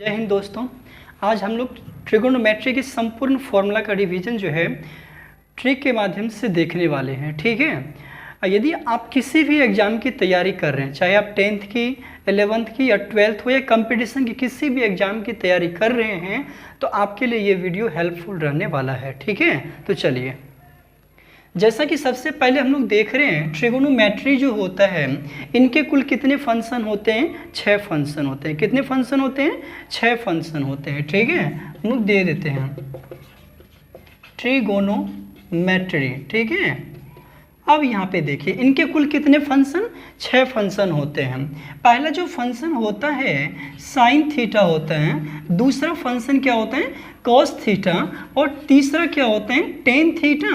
जय हिंद दोस्तों। आज हम लोग ट्रिगोनोमेट्री की संपूर्ण फॉर्मूला का रिवीजन जो है ट्रिक के माध्यम से देखने वाले हैं। ठीक है, यदि आप किसी भी एग्ज़ाम की तैयारी कर रहे हैं, चाहे आप 10th की, 11th की या 12th हो या कंपटीशन की किसी भी एग्ज़ाम की तैयारी कर रहे हैं तो आपके लिए ये वीडियो हेल्पफुल रहने वाला है। ठीक है, तो चलिए, जैसा कि सबसे पहले हम लोग देख रहे हैं ट्रिगोनोमेट्री जो होता है इनके कुल कितने फंक्शन होते हैं? 6 फंक्शन होते हैं। कितने फंक्शन होते हैं? 6 फंक्शन होते हैं। ठीक है, हम लोग दे देते हैं ट्रिगोनोमेट्री। ठीक है, अब यहाँ पे देखिए इनके कुल कितने फंक्शन? 6 फंक्शन होते हैं। पहला जो फंक्शन होता है साइन थीटा होता है, दूसरा फंक्शन क्या होता है? कॉस थीटा, और तीसरा क्या होता है? टेन थीटा,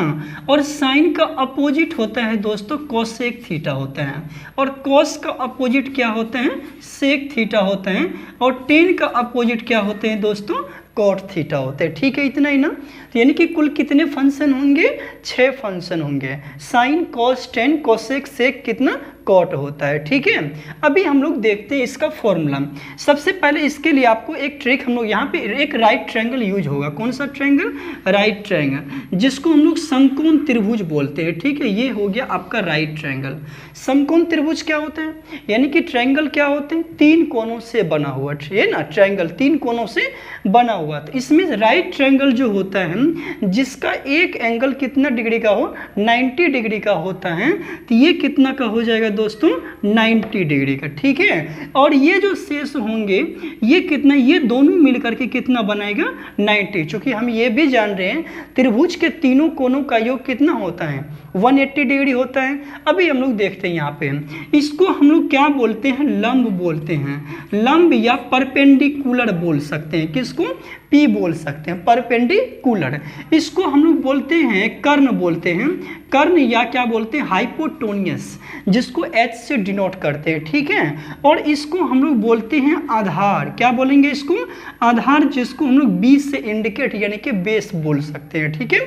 और साइन का अपोजिट होता है दोस्तों कोसेक थीटा होता है, और कॉस का अपोजिट क्या होता है? सेक थीटा होता है, और टेन का अपोजिट क्या होते हैं दोस्तों? कॉट थीटा होते हैं। ठीक है, इतना ही ना। तो यानी कि कुल कितने फंक्शन होंगे? 6 फंक्शन होंगे। साइन, कॉस, टेन, कोसेक, सेक कितना? कॉट होता है। ठीक है, अभी हम लोग देखते हैं इसका फॉर्मूला। सबसे पहले इसके लिए आपको एक ट्रिक, हम लोग यहाँ पे एक राइट ट्रायंगल यूज होगा। कौन सा ट्रायंगल? राइट ट्रायंगल, जिसको हम लोग समकोण त्रिभुज बोलते हैं। ठीक है, ये हो गया आपका राइट ट्रायंगल। समकोण त्रिभुज क्या होता है? यानी कि ट्रायंगल क्या होते हैं? 3 कोनों से बना हुआ है ना। ट्रायंगल 3 कोनों से बना हुआ। तो इसमें राइट ट्रायंगल जो होता है जिसका एक एंगल कितना डिग्री का हो? 90 डिग्री का होता है। तो ये कितना का हो जाएगा दोस्तों? 90 डिग्री का। ठीक है, और ये जो शेष होंगे ये कितना? ये दोनों मिलकर के कितना बनाएगा? 90। चूंकि हम ये भी जान रहे हैं त्रिभुज के तीनों कोनों का योग कितना होता है? 180 डिग्री होता है। अभी हम लोग देखते हैं यहाँ पे इसको हम लोग क्या बोलते हैं? लंब बोलते हैं। लंब या परपेंडिकुलर बोल सकते हैं। किसको? पी बोल सकते हैं, परपेंडिकुलर। इसको हम लोग बोलते हैं कर्ण बोलते हैं। कर्ण या क्या बोलते हैं? हाइपोटोनियस, जिसको एच से डिनोट करते हैं। ठीक है, और इसको हम लोग बोलते हैं आधार। क्या बोलेंगे इसको? आधार, जिसको हम लोग बी से इंडिकेट यानी कि बेस बोल सकते हैं। ठीक है,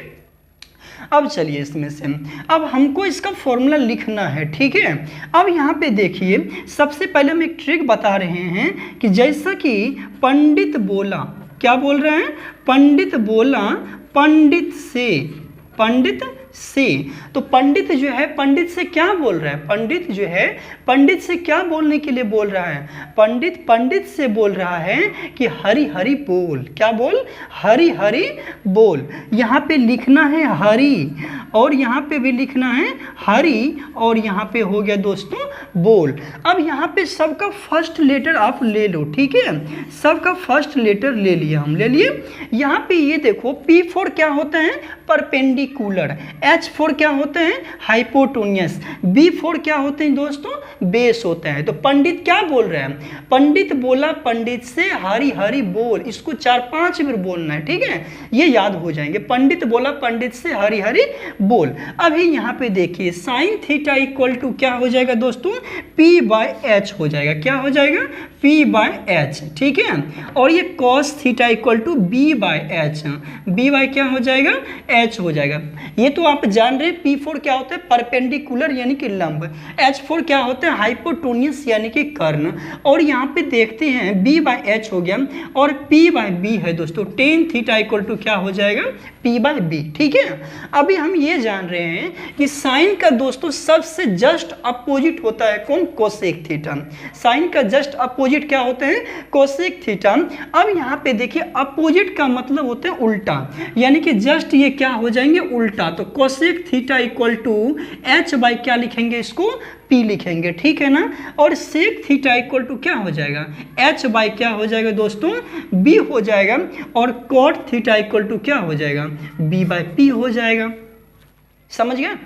अब चलिए इसमें से अब हमको इसका फॉर्मूला लिखना है। ठीक है, अब यहाँ पे देखिए सबसे पहले हम एक ट्रिक बता रहे हैं कि जैसा कि पंडित बोला, क्या बोल रहे हैं? पंडित बोला पंडित से, तो पंडित जो है पंडित से क्या बोल रहा है? पंडित जो है पंडित से क्या बोलने के लिए बोल रहा है? पंडित से बोल रहा है कि हरि हरि बोल। क्या बोल? हरि हरि बोल। यहाँ पे लिखना है हरि, और यहाँ पे भी लिखना है हरि, और यहाँ पे हो गया दोस्तों बोल। अब यहाँ पे सबका फर्स्ट लेटर आप ले लो। ठीक है, सबका फर्स्ट लेटर ले लिया, हम ले लिए। यहाँ पे ये देखो P4 क्या होता है? परपेंडिकुलर। H4 क्या होते हैं? हाइपोटोनियस। B4 क्या होते हैं दोस्तों? बेस होता है। तो पंडित क्या बोल रहे हैं? पंडित बोला पंडित से हरि हरि बोल। इसको 4-5 बार बोलना है। ठीक है, ये याद हो जाएंगे। पंडित बोला पंडित से हरि हरि बोल। अभी यहाँ पे देखिए साइन थीटा इक्वल टू क्या हो जाएगा दोस्तों? P/H हो जाएगा। क्या हो जाएगा? P/H। ठीक है, और ये cos theta equal to B/H। B क्या हो जाएगा? H हो जाएगा। ये तो आप जान रहे हैं। P4 क्या होता है? परपेंडिकुलर यानी कि लंब। H4 क्या होता है? हाइपोटोनियस यानी कि कर्ण। और यहाँ पे देखते हैं B/H हो गया, और P/B है दोस्तों। टेन थीटा इक्वल टू क्या हो जाएगा? P/B। ठीक है, अभी हम ये जान रहे हैं कि साइन का दोस्तों सबसे जस्ट अपोजिट होता है कौन? Cosec theta. साइन का जस्ट अपोजिट क्या होते हैं? Cosec theta. अब यहाँ पे देखिए अपोजिट का मतलब होता है उल्टा, यानी कि जस्ट ये क्या हो जाएंगे? उल्टा। तो cosec theta equal to H by क्या लिखेंगे इसको? P लिखेंगे। ठीक है ना, और सेक थीटा इक्वल टू क्या हो जाएगा? H बाई क्या हो जाएगा दोस्तों? B हो जाएगा, और कॉट थीटा इक्वल टू क्या हो जाएगा? B/P हो जाएगा। समझ गया?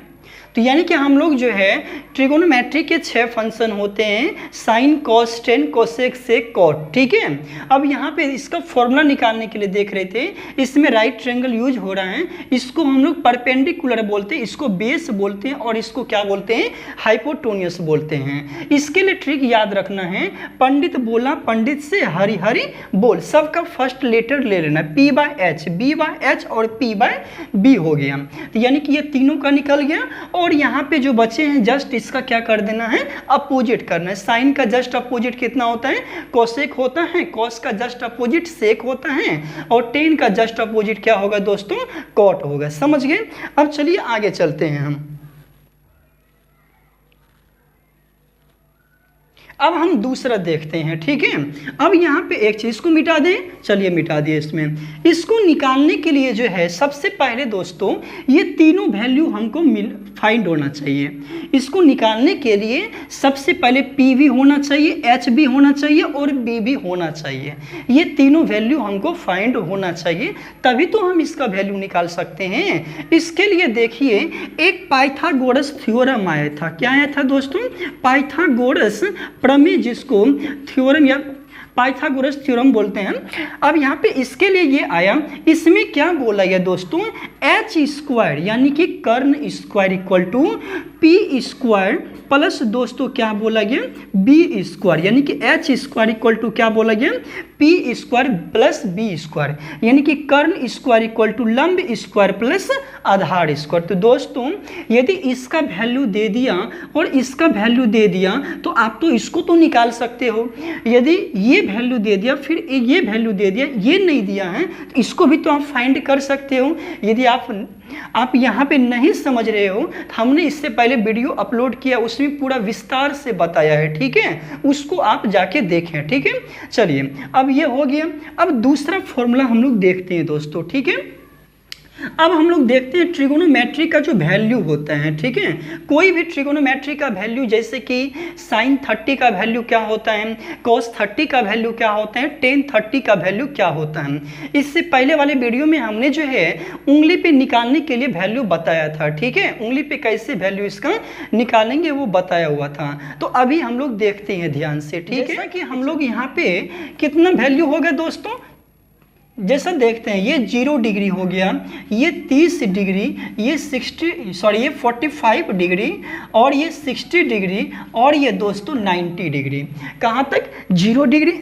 तो यानी कि हम लोग जो है ट्रिगोनोमेट्री के 6 फंक्शन होते हैं, साइन, कॉस, टेन, कोसेक, सेक, कॉट। ठीक है, अब यहाँ पे इसका फॉर्मूला निकालने के लिए देख रहे थे, इसमें राइट ट्रायंगल यूज हो रहा है। इसको हम लोग परपेंडिकुलर बोलते हैं, इसको बेस बोलते हैं, और इसको क्या बोलते हैं? हाइपोटोनियस बोलते हैं। इसके लिए ट्रिक याद रखना है, पंडित बोला पंडित से हरि हरि बोल। सबका फर्स्ट लेटर ले लेना, P/H, B/H और P/B हो गया। तो यानी कि ये तीनों का निकल गया। और यहाँ पे जो बचे हैं जस्ट इसका क्या कर देना है, अपोजिट करना है। साइन का जस्ट अपोजिट कितना होता है, कोसेक होता है, कॉस का जस्ट अपोजिट सेक होता है, और टेन का जस्ट अपोजिट क्या होगा दोस्तों, कॉट होगा। समझ गए। अब चलिए आगे चलते हैं हम। अब हम दूसरा देखते हैं, ठीक है। अब यहाँ पे एक चीज को मिटा दें, चलिए मिटा दिए। इसमें इसको निकालने के लिए जो है सबसे पहले दोस्तों ये तीनों वैल्यू हमको फाइंड होना चाहिए। इसको निकालने के लिए सबसे पहले पी भी होना चाहिए, एच भी होना चाहिए और बी भी होना चाहिए। ये तीनों वैल्यू हमको फाइंड होना चाहिए, तभी तो हम इसका वैल्यू निकाल सकते हैं। इसके लिए देखिए एक पाइथागोरस थ्योरम आया था। क्या आया था दोस्तों, पाइथागोरस प्रमेय, जिसको थ्योरम या पाइथागोरस थ्योरम बोलते हैं। अब यहाँ पे इसके लिए ये आया, इसमें क्या बोला गया दोस्तों, एच स्क्वायर यानी कि कर्ण square equal to P square plus दोस्तों क्या बोला गया, बी स्क्वायर, यानी कि एच स्क्वायर इक्वल टू क्या बोला गया, P square plus B square, यानी कि कर्ण स्क्वायर इक्वल टू लंब स्क्वायर प्लस आधार स्क्वायर। तो दोस्तों यदि इसका वैल्यू दे दिया और इसका वैल्यू दे दिया तो आप तो इसको तो निकाल सकते हो। यदि ये वैल्यू दे दिया फिर ये वैल्यू दे दिया, ये नहीं दिया है तो इसको भी तो आप फाइंड कर सकते हो। यदि आप यहाँ पे नहीं समझ रहे हो, हमने इससे पहले वीडियो अपलोड किया, उसमें पूरा विस्तार से बताया है, ठीक है, उसको आप जाके देखें, ठीक है। चलिए अब ये हो गया। अब दूसरा फॉर्मूला हम लोग देखते हैं दोस्तों, ठीक है। अब हम लोग देखते हैं ट्रिगोनोमेट्री का जो वैल्यू होता है, ठीक है। कोई भी ट्रिगोनोमेट्री का वैल्यू, जैसे कि साइन 30 का वैल्यू क्या होता है, कॉस 30 का वैल्यू क्या होता है, टेन 30 का वैल्यू क्या होता है। इससे पहले वाले वीडियो में हमने जो है उंगली पे निकालने के लिए वैल्यू बताया था, ठीक है। उंगली पे कैसे वैल्यू इसका निकालेंगे वो बताया हुआ था। तो अभी हम लोग देखते हैं ध्यान से, ठीक है, कि हम लोग यहाँ पे कितना वैल्यू होगा दोस्तों। जैसा देखते हैं ये 0 डिग्री हो गया, ये 30 डिग्री, ये 45 डिग्री, और ये 60 डिग्री, और ये दोस्तों 90 डिग्री। कहाँ तक, 0 degree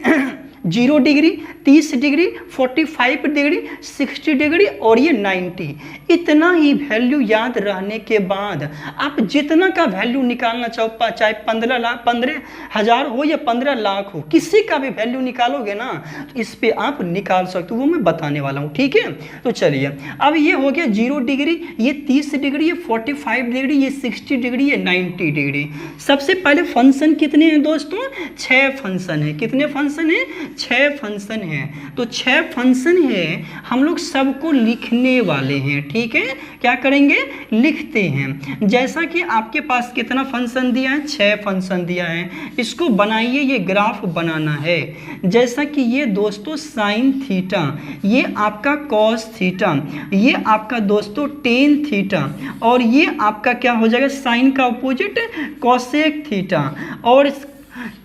0 degree, 30 degree, 45 degree, 60 degree और ये 90। इतना ही वैल्यू याद रहने के बाद आप जितना का वैल्यू निकालना चाहो, चाहे 15,000 हो या 15 लाख हो, किसी का भी वैल्यू निकालोगे ना तो इस पे आप निकाल सकते हो, वो मैं बताने वाला हूँ, ठीक है। तो चलिए अब ये हो गया 0 डिग्री, ये 30 डिग्री, ये 45 डिग्री, ये 60 डिग्री, ये 90 डिग्री। सबसे पहले फंक्शन कितने हैं दोस्तों, 6 फंक्शन है। कितने फंक्शन है, 6 फंक्शन है। तो 6 फंक्शन है, हम लोग सबको लिखने वाले हैं, ठीक है। क्या करेंगे, लिखते हैं। जैसा कि आपके पास कितना फंक्शन दिया है, 6 फंक्शन दिया है। इसको बनाइए, ये ग्राफ बनाना है। जैसा कि ये दोस्तों साइन थीटा, ये आपका कॉस थीटा, ये आपका दोस्तों टेन थीटा, और ये आपका क्या हो जाएगा, साइन का अपोजिट कॉसेक थीटा, और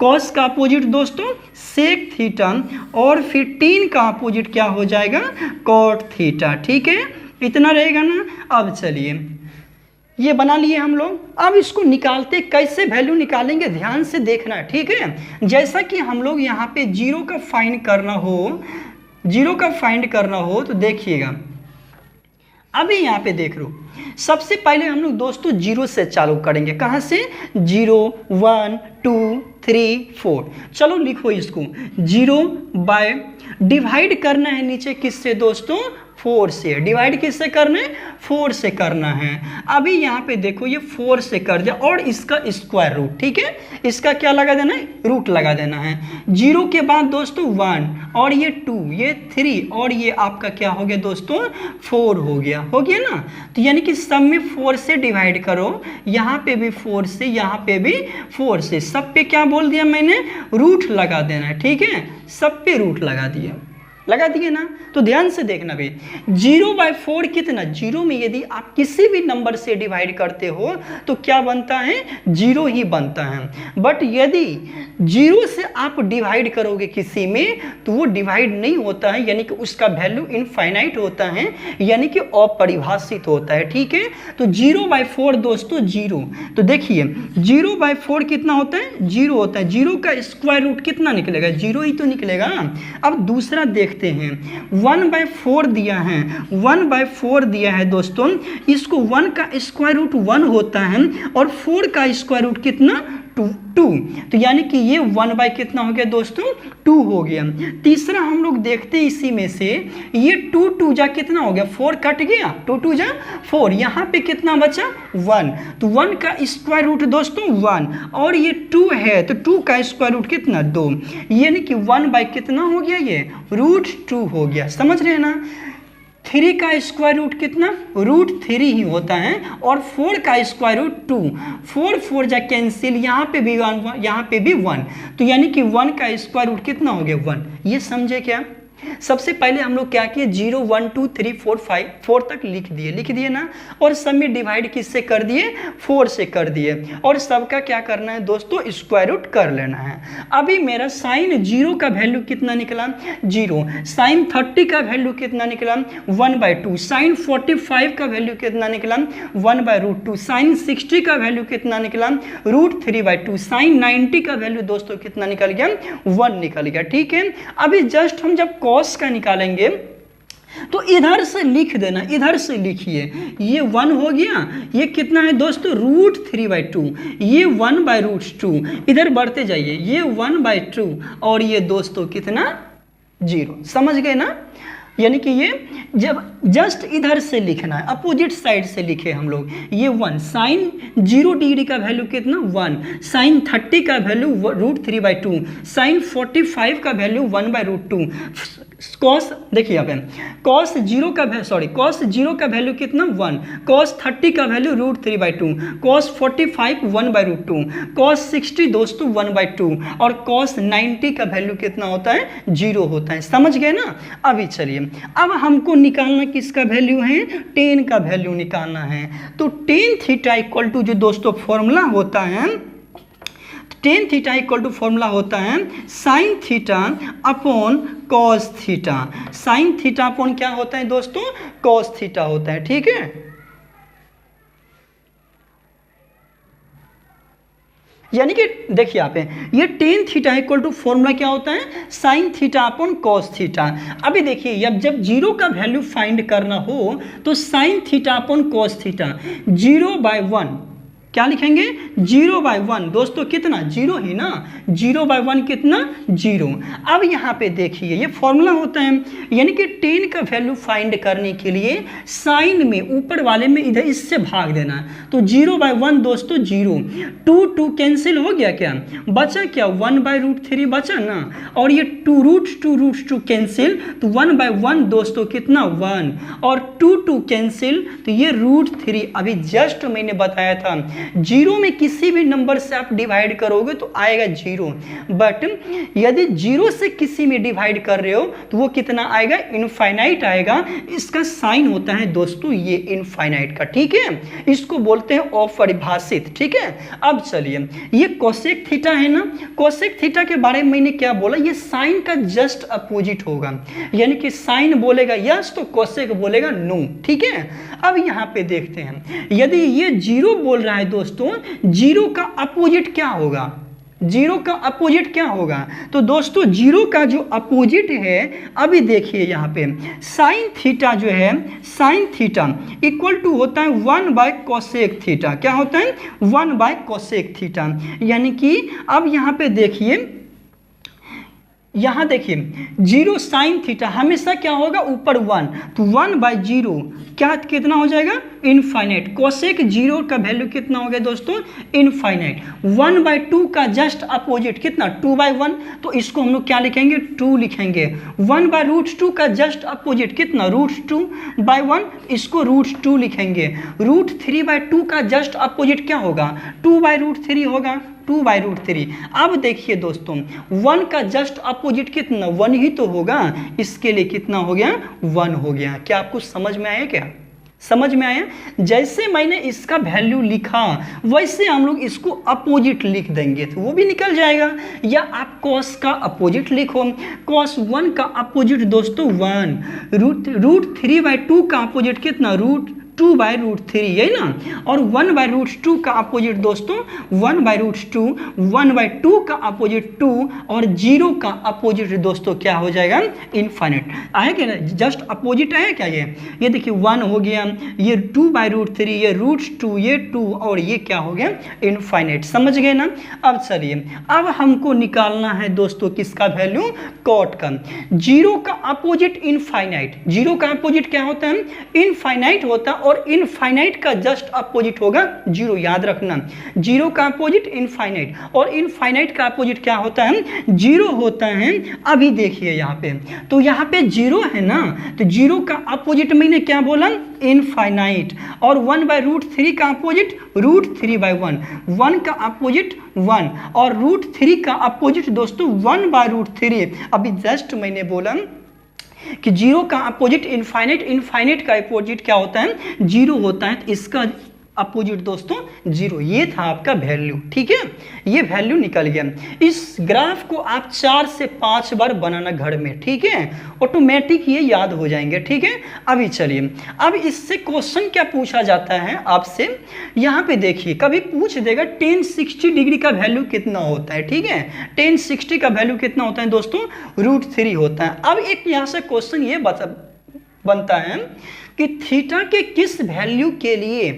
कॉस का अपोजिट दोस्तों सेक थीटा, और फिर टेन का अपोजिट क्या हो जाएगा, कॉट थीटा, ठीक है। इतना रहेगा ना। अब चलिए ये बना लिए हम लोग। अब इसको निकालते, कैसे वैल्यू निकालेंगे ध्यान से देखना है, ठीक है। जैसा कि हम लोग यहाँ पे 0 का फाइंड करना हो, 0 का फाइंड करना हो तो देखिएगा, अभी यहाँ पे देख लो। सबसे पहले हम लोग दोस्तों 0 से चालू करेंगे। कहाँ से, 0 1 2 3 4। चलो लिखो इसको, 0 बाय डिवाइड करना है नीचे किससे दोस्तों, 4 से। डिवाइड किससे करना है, 4 से करना है। अभी यहाँ पे देखो ये 4 से कर दिया, और इसका स्क्वायर रूट, ठीक है। इसका क्या लगा देना है, रूट लगा देना है। 0 के बाद दोस्तों 1, और ये 2, ये 3, और ये आपका क्या हो गया दोस्तों, 4 हो गया ना। तो यानी कि सब में 4 से डिवाइड करो, यहाँ पे भी 4 से, यहाँ पे भी 4 से, सब पे क्या बोल दिया मैंने, रूट लगा देना है, ठीक है। सब पे रूट लगा दिए ना। तो ध्यान से देखना भी, 0/4 कितना, 0 में यदि आप किसी भी नंबर से डिवाइड करते हो तो क्या बनता है, 0 ही बनता है। बट यदि 0 से आप डिवाइड करोगे किसी में तो वो डिवाइड नहीं होता है, यानी कि उसका वैल्यू इनफाइनाइट होता है, यानी कि अपरिभाषित होता है, ठीक है। तो 0/4 दोस्तों 0। तो देखिए 0/4 कितना होता है, 0 होता है। 0 का स्क्वायर रूट कितना निकलेगा, 0 ही तो निकलेगा। अब दूसरा देखते देखते हैं 1/4 दिया है, 1/4 दिया है दोस्तों। इसको 1 का स्क्वायर रूट 1 होता है और 4 का स्क्वायर रूट कितना 2। तो यानी कि ये 1 बाय कितना हो गया दोस्तों 2 हो गया। तीसरा हम लोग देखते हैं इसी में से, ये 2 2 जा कितना हो गया 4 कट गया, 2 2 जा 4, यहाँ पे कितना बचा 1। तो 1 का स्क्वायर रूट दोस्तों 1 और ये 2 है तो 2 का स्क्वायर रूट कितना 2, यानी कि 1 बाय कितना हो गया ये √2 हो गया। समझ रहे हैं ना। 3 का स्क्वायर रूट कितना √3 ही होता है और 4 का स्क्वायर रूट 2, 4 4 जा कैंसिल, यहाँ पे भी 1 यहाँ पे भी 1, तो यानी कि 1 का स्क्वायर रूट कितना हो गया 1। ये समझे क्या। सबसे पहले हम लोग क्या किए 0 1 2 3 4 5 4 तक लिख दिए ना, और सब में डिवाइड किससे कर दिए 4 से कर दिए, और सबका क्या करना है दोस्तों स्क्वायर रूट कर लेना है। अभी मेरा साइन 0 का वैल्यू कितना निकला 0, साइन 30 का वैल्यू कितना निकला 1/2, साइन 45 का वैल्यू कितना निकला 1/√2, साइन 60 का वैल्यू कितना निकला √3/2, साइन 90 का वैल्यू दोस्तों कितना निकल गया 1 निकल गया। ठीक है, अभी जस्ट हम जब कॉस का निकालेंगे तो इधर से लिख देना, इधर से लिखिए, ये 1 हो गया, ये कितना है दोस्तों √3/2, ये 1/√2, इधर बढ़ते जाइए, ये 1/2 और ये दोस्तों कितना 0। समझ गए ना। यानी कि ये जब जस्ट इधर से लिखना है, अपोजिट साइड से लिखे हम लोग, ये 1, साइन 0 डिग्री का वैल्यू कितना 1, साइन 30 का वैल्यू √3/2, साइन 45 का वैल्यू 1/√2, कॉस देखिए यहाँ पे कॉस 0 का वैल्यू कितना 1, कॉस 30 का वैल्यू √3/2, कॉस 45 1/√2, कॉस 60 दोस्तों 1/2 और कॉस 90 का वैल्यू कितना होता है 0 होता है। समझ गए ना। अभी चलिए, अब हमको निकालना किसका वैल्यू है tan का वैल्यू निकालना है। तो tan थीटा इक्वल टू जो दोस्तों फॉर्मूला होता है, tan theta equal to formula होता है sine theta upon cos theta. Sine theta upon क्या होता है दोस्तों कॉस थीटा होता है। ठीक है, यानी कि देखिए यहाँ पे ये tan theta equal to formula क्या होता है sine theta upon cos theta. अभी देखिए जब 0 का वैल्यू फाइंड करना हो तो sign theta upon cos theta 0/1 क्या लिखेंगे 0/1 दोस्तों कितना 0 ही ना, 0/1 कितना 0। अब यहाँ पे देखिए ये फॉर्मूला होता है, यानी कि tan का वैल्यू फाइंड करने के लिए साइन में ऊपर वाले में इधर इससे भाग देना, तो 0/1 दोस्तों 0, 2 2 कैंसिल हो गया, क्या बचा क्या 1/√3 बचा ना, और ये 2√2 कैंसिल, तो 1/1 दोस्तों कितना 1 और 2 2 कैंसिल, तो ये √3। अभी जस्ट मैंने बताया था 0 में किसी भी नंबर से आप डिवाइड करोगे तो आएगा 0, बट यदि 0 से किसी में डिवाइड कर रहे हो तो वो कितना आएगा इनफाइनाइट आएगा। इसका साइन होता है दोस्तों ये इनफाइनाइट का। ठीक है, इसको बोलते हैं अपरिभाषित। ठीक है, अब चलिए ये कोसेक थीटा है ना, कोसेक थीटा के बारे में मैंने क्या बोला, ये साइन का जस्ट अपोजिट होगा, यानी कि साइन बोलेगा यस तो कोसेक बोलेगा नो। ठीक है, अब यहाँ पे देखते हैं यदि ये 0 बोल रहा है दोस्तों, 0 का अपोजिट क्या होगा, 0 का अपोजिट क्या होगा, तो दोस्तों 0 का जो अपोजिट है, अभी देखिए यहाँ पे साइन थीटा जो है, साइन थीटा इक्वल टू होता है 1/कोसेक थीटा। क्या होता है 1/कोसेक थीटा, यानी कि अब यहाँ पे देखिए, यहाँ देखिए 0 साइन थीटा हमेशा क्या होगा ऊपर 1, तो 1/0 क्या कितना हो जाएगा इनफाइनाइट। कोसेक 0 का वैल्यू कितना हो गया दोस्तों इनफाइनाइट। 1/2 का जस्ट अपोजिट कितना 2/1, तो इसको हम लोग क्या लिखेंगे 2 लिखेंगे। 1/√2 का जस्ट अपोजिट कितना √2/1, इसको √2 लिखेंगे। √3/2 का जस्ट अपोजिट क्या होगा 2/√3 होगा, 2/√3। अब देखिए दोस्तों 1 का जस्ट अपोजिट कितना 1 ही तो होगा, इसके लिए कितना हो गया 1 हो गया। क्या आपको समझ में आया, क्या समझ में आया। जैसे मैंने इसका वैल्यू लिखा वैसे हम लोग इसको अपोजिट लिख देंगे तो वो भी निकल जाएगा, या आप कॉस का अपोजिट लिखो, कॉस 1 का अपोजिट दोस्तों 1, √3/2 का अपोजिट कितना 2/√3, यही ना। और 1/√2 का अपोजिट दोस्तों 1/√2, 1/2 का अपोजिट 2 और 0 का अपोजिट दोस्तों क्या हो जाएगा, इनफाइनाइट। आया क्या ना, जस्ट अपोजिट आया क्या, ये देखिए 1 हो गया, ये 2/√3, ये √2, ये 2 और ये क्या हो गया, इनफाइनाइट। समझ गए ना। अब चलिए, अब हमको निकालना है दोस्तों किसका वैल्यू, कॉट का। 0 का अपोजिट इनफाइनाइट, 0 का अपोजिट क्या होता है, इनफाइनाइट होता है, और इनफाइनाइट का जस्ट अपोजिट होगा 0, याद रखना। 0 का अपोजिट इनफाइनाइट, और इनफाइनाइट का अपोजिट क्या होता है, 0 होता है। अभी देखिए यहाँ पे, तो यहाँ पे 0 है ना, तो 0 का अपोजिट मैंने क्या बोला, इनफाइनाइट। और 1/√3 का अपोजिट √3/1, 1 का अपोजिट 1 और √3 का अपोजिट दोस्तों 1/√3। अभी जस्ट मैंने बोला कि 0 का अपोजिट इनफाइनाइट, इनफाइनाइट का अपोजिट क्या होता है, 0 होता है, तो इसका अपोजिट दोस्तों 0। ये था आपका वैल्यू, ठीक है, ये वैल्यू निकल गया। इस ग्राफ को आप 4 से 5 बार बनाना घर में, ठीक है, ऑटोमेटिक ये याद हो जाएंगे, ठीक है। अभी चलिए, अब इससे क्वेश्चन क्या पूछा जाता है आपसे, यहाँ पे देखिए कभी पूछ देगा tan 60 डिग्री का वैल्यू कितना होता है, ठीक है, tan 60 का वैल्यू कितना होता है दोस्तों, √3 होता है। अब एक यहाँ से क्वेश्चन ये बनता है कि थीटा के किस वैल्यू के लिए,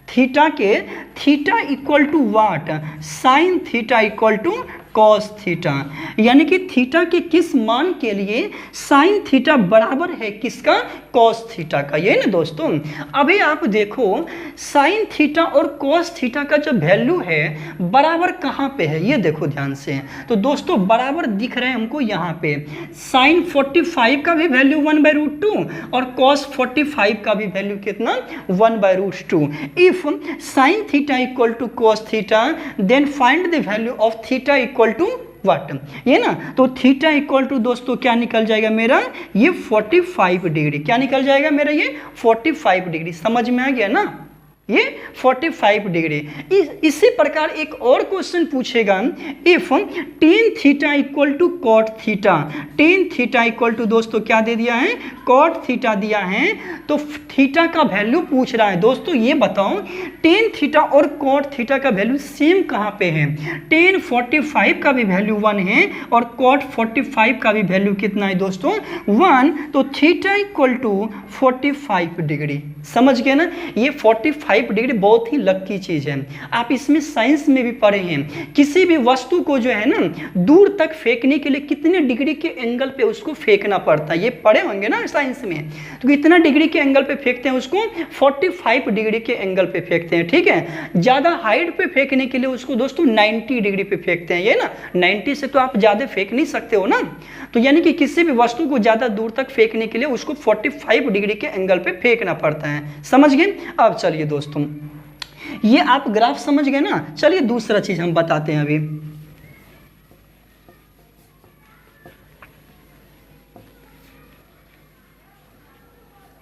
थीटा के, theta equal to what, sine theta equal to cos theta, यानी कि थीटा के किस मान के लिए साइन थीटा बराबर है किसका, कॉस थीटा का, ये ना दोस्तों। अभी आप देखो साइन थीटा और कॉस थीटा का जो वैल्यू है बराबर कहाँ पे है, ये देखो ध्यान से। तो दोस्तों बराबर दिख रहे हैं हमको यहाँ पे, साइन 45 का भी वैल्यू 1/√2 और कॉस 45 का भी वैल्यू कितना, 1/√2। If sine theta equal to cos theta then find the value of theta equal to what, ये ना। तो थीटा इक्वल टू दोस्तों क्या निकल जाएगा मेरा, ये 45 डिग्री, क्या निकल जाएगा मेरा, ये 45 डिग्री। समझ में आ गया ना, ये 45 डिग्री। इसी प्रकार एक और क्वेश्चन पूछेगा, if tan theta equal to cot theta, tan theta equal to दोस्तों क्या दे दिया है, कॉट थीटा दिया है, तो थीटा का वैल्यू पूछ रहा है। दोस्तों ये बताओ tan थीटा और कॉट थीटा का वैल्यू सेम कहाँ पे है, tan 45 का भी वैल्यू 1 है और कॉट 45 का भी वैल्यू कितना है दोस्तों, 1, तो थीटा इक्वल टू 45 डिग्री। समझ गए ना, ये 45 डिग्री बहुत ही लकी चीज है। आप इसमें साइंस में भी पढ़े हैं, किसी भी वस्तु को जो है ना दूर तक फेंकने के लिए कितने डिग्री के एंगल पे उसको फेंकना पड़ता है, ये पढ़े होंगे ना साइंस में। तो कितना डिग्री के एंगल पे फेंकते हैं उसको, 45 डिग्री के एंगल पे फेंकते हैं, ठीक है। ज्यादा हाइट पे फेंकने के लिए उसको दोस्तों 90 डिग्री पे फेंकते हैं, ये ना 90 से तो आप ज्यादा फेंक नहीं सकते हो ना। तो यानी कि किसी भी वस्तु को ज्यादा दूर तक फेंकने के लिए उसको 45 डिग्री के एंगल पे फेंकना पड़ता है। समझ गए। अब चलिए दोस्तों, ये आप ग्राफ समझ गए ना। चलिए दूसरा चीज हम बताते हैं अभी।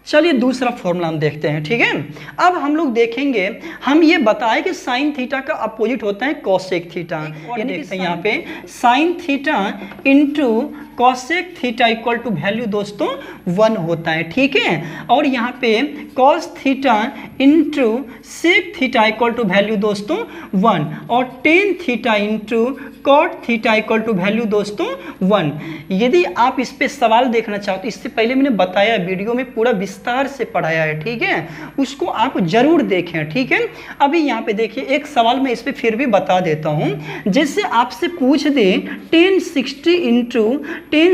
चलिए दूसरा फॉर्मूला हम देखते हैं, ठीक है। अब हम लोग देखेंगे, हम ये बताए कि साइन थीटा का अपोजिट होता है कॉसेक थीटा, यानी देखते हैं यहाँ पे sine theta into cosec theta equal to value दोस्तों 1 होता है, ठीक है। और यहाँ पे cos theta into sec theta equal to value दोस्तों 1 और tan theta into cot theta equal to value दोस्तों 1। यदि आप इस पे सवाल देखना चाहो तो इससे पहले मैंने बताया, वीडियो में पूरा विस्तार से पढ़ाया है, ठीक है, उसको आप जरूर देखें, ठीक है। अभी यहाँ पे देखिए एक सवाल मैं इस पे फिर भी बता देता हूँ। जैसे आपसे पूछ दे tan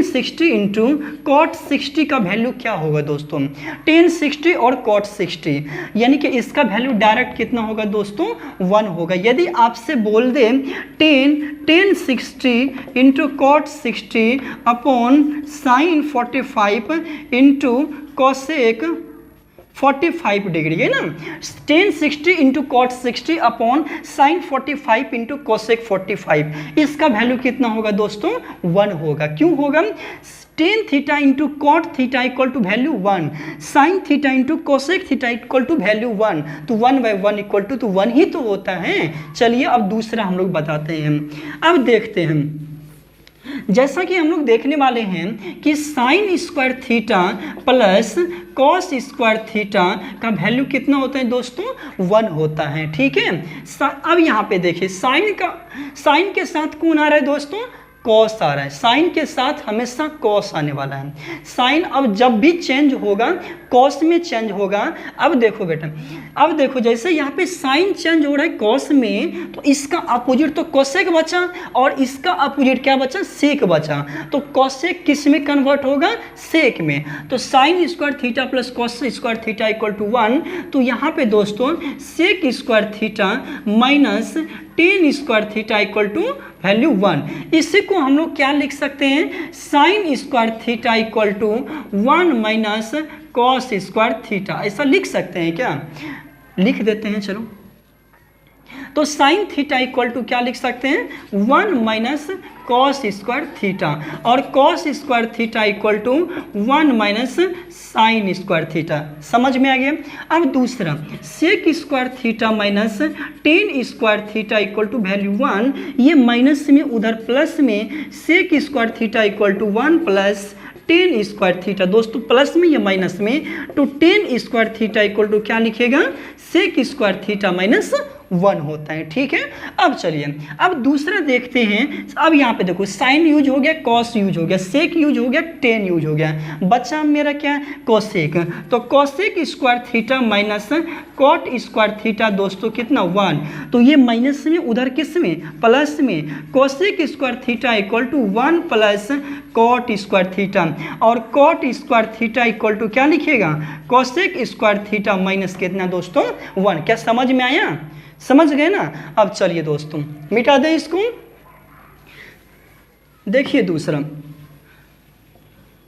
60 इंटू कॉट 60 का वैल्यू क्या होगा दोस्तों, tan 60 और कॉट 60, यानी कि इसका वैल्यू डायरेक्ट कितना होगा दोस्तों 1 होगा। यदि आपसे बोल दे tan 60 into cot 60 upon sine 45 into cosec 45 degree, है ना, tan 60 into cot 60 upon sine 45 into cosec 45, इसका वैल्यू कितना होगा दोस्तों 1 होगा। क्यों होगा, tan theta into cot theta equal to value 1, sine theta into cosec theta equal to value 1, तो 1/1 इक्वल टू 1 ही तो होता है। चलिए अब दूसरा हम लोग बताते हैं। अब देखते हैं, जैसा कि हम लोग देखने वाले हैं कि sine square theta plus cos square theta का वैल्यू कितना होता है दोस्तों, 1 होता है। ठीक है, अब यहाँ पे देखिए साइन के साथ कौन आ रहा है दोस्तों, कॉस आ रहा है। साइन के साथ हमेशा कॉस आने वाला है। साइन अब जब भी चेंज होगा कॉस में चेंज होगा। अब देखो बेटा, अब देखो जैसे यहाँ पे साइन चेंज हो रहा है कॉस में, तो इसका अपोजिट तो कोसेक बचा और इसका अपोजिट क्या बचा, सेक बचा। तो कोसेक किस में कन्वर्ट होगा, सेक में। तो sine square theta plus cos square theta equal to 1। तो यहाँ पे दोस्तों sec square theta minus tan square theta equal to value 1। इसी को हम लोग क्या लिख सकते हैं, sine square theta equal to 1 minus cos square theta, ऐसा लिख सकते हैं क्या, लिख देते हैं चलो। तो साइन थीटा इक्वल टू क्या लिख सकते हैं, 1 माइनस कॉस स्क्वायर थीटा, और cos square theta equal to 1 minus sine square theta. समझ में आ गया। अब दूसरा sec square theta minus tan square theta equal to value 1। ये माइनस में उधर प्लस में sec square theta equal to 1 plus tan square theta. दोस्तों प्लस में या माइनस में, तो tan square theta equal to क्या लिखेगा, सेक स्क्वायर थीटा माइनस 1 होता है। ठीक है, अब चलिए अब दूसरा देखते हैं। अब यहाँ पे देखो साइन यूज हो गया, कॉस यूज हो गया, सेक यूज हो गया, टेन यूज हो गया, बचा मेरा क्या, कोसेक। तो cosec square theta minus cot square theta दोस्तों कितना, 1। तो ये माइनस में उधर किस में, प्लस में, cosec square theta equal to 1 plus cot square theta, और cot square theta equal to क्या लिखेगा, कोसेक स्क्वायर थीटा माइनस कितना दोस्तों, 1। क्या समझ में आया, समझ गए ना। अब चलिए दोस्तों मिटा दें इसको। देखिए दूसरा,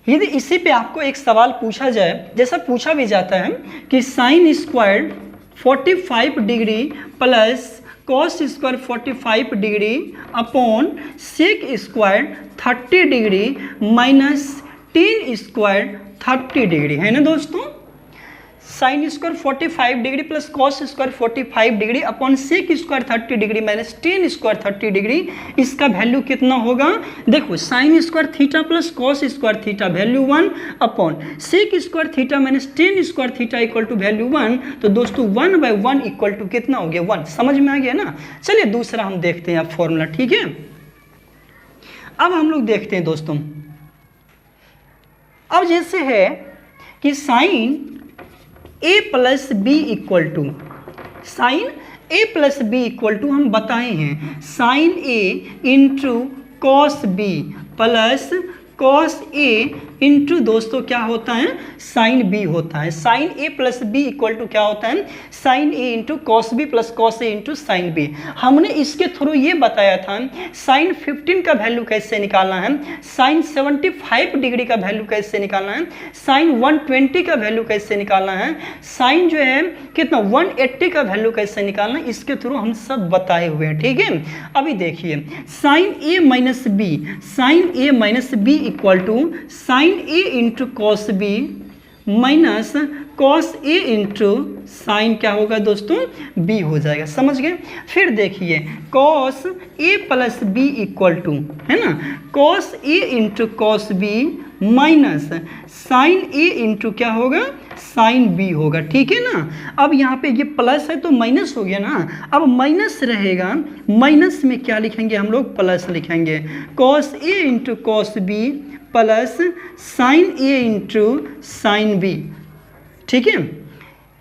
यदि इसी पे आपको एक सवाल पूछा जाए, जैसा पूछा भी जाता है कि sine square 45 degree plus cos square 45 degree upon sec square 30 degree minus tan square 30 degree, है ना दोस्तों। Sine square 45 degree plus cos square 45 degree upon sec square 30 degree minus tan square 30 degree, इसका वैल्यू कितना होगा। देखो sine square theta plus cos square theta value 1 upon sec square theta minus tan square theta equal to value 1। तो दोस्तों 1/1 equal to कितना हो गया, 1। समझ में आ गया ना। चलिए दूसरा हम देखते हैं अब फॉर्मूला। ठीक है, अब हम लोग देखते हैं दोस्तों, अब जैसे है कि sine a plus B equal to, sine a plus B equal to हम बताए हैं sine a into cos B plus cos a into दोस्तों क्या होता है, साइन बी होता है। Sine a plus B equal to क्या होता है, sine a into cos B plus cos a into sine B. हमने इसके थ्रू ये बताया था साइन 15 का वैल्यू कैसे निकालना है, साइन 75 डिग्री का वैल्यू कैसे निकालना है, साइन 120 का वैल्यू कैसे निकालना है, साइन जो है कितना 180 का वैल्यू कैसे निकालना है, इसके थ्रू हम सब बताए हुए हैं। ठीक है, अभी देखिए sine a minus B, sine a minus B equal to sine a into cos B minus cos a into sine क्या होगा दोस्तों, b हो जाएगा। समझ गए। फिर देखिए cos a plus B equal to, है ना, cos a into cos B minus sine a into क्या होगा, साइन b होगा। ठीक है ना। अब यहाँ पे ये प्लस है तो माइनस हो गया ना, अब माइनस रहेगा, माइनस में क्या लिखेंगे हम लोग, प्लस लिखेंगे, cos a into cos B plus sine a into sine B. ठीक है,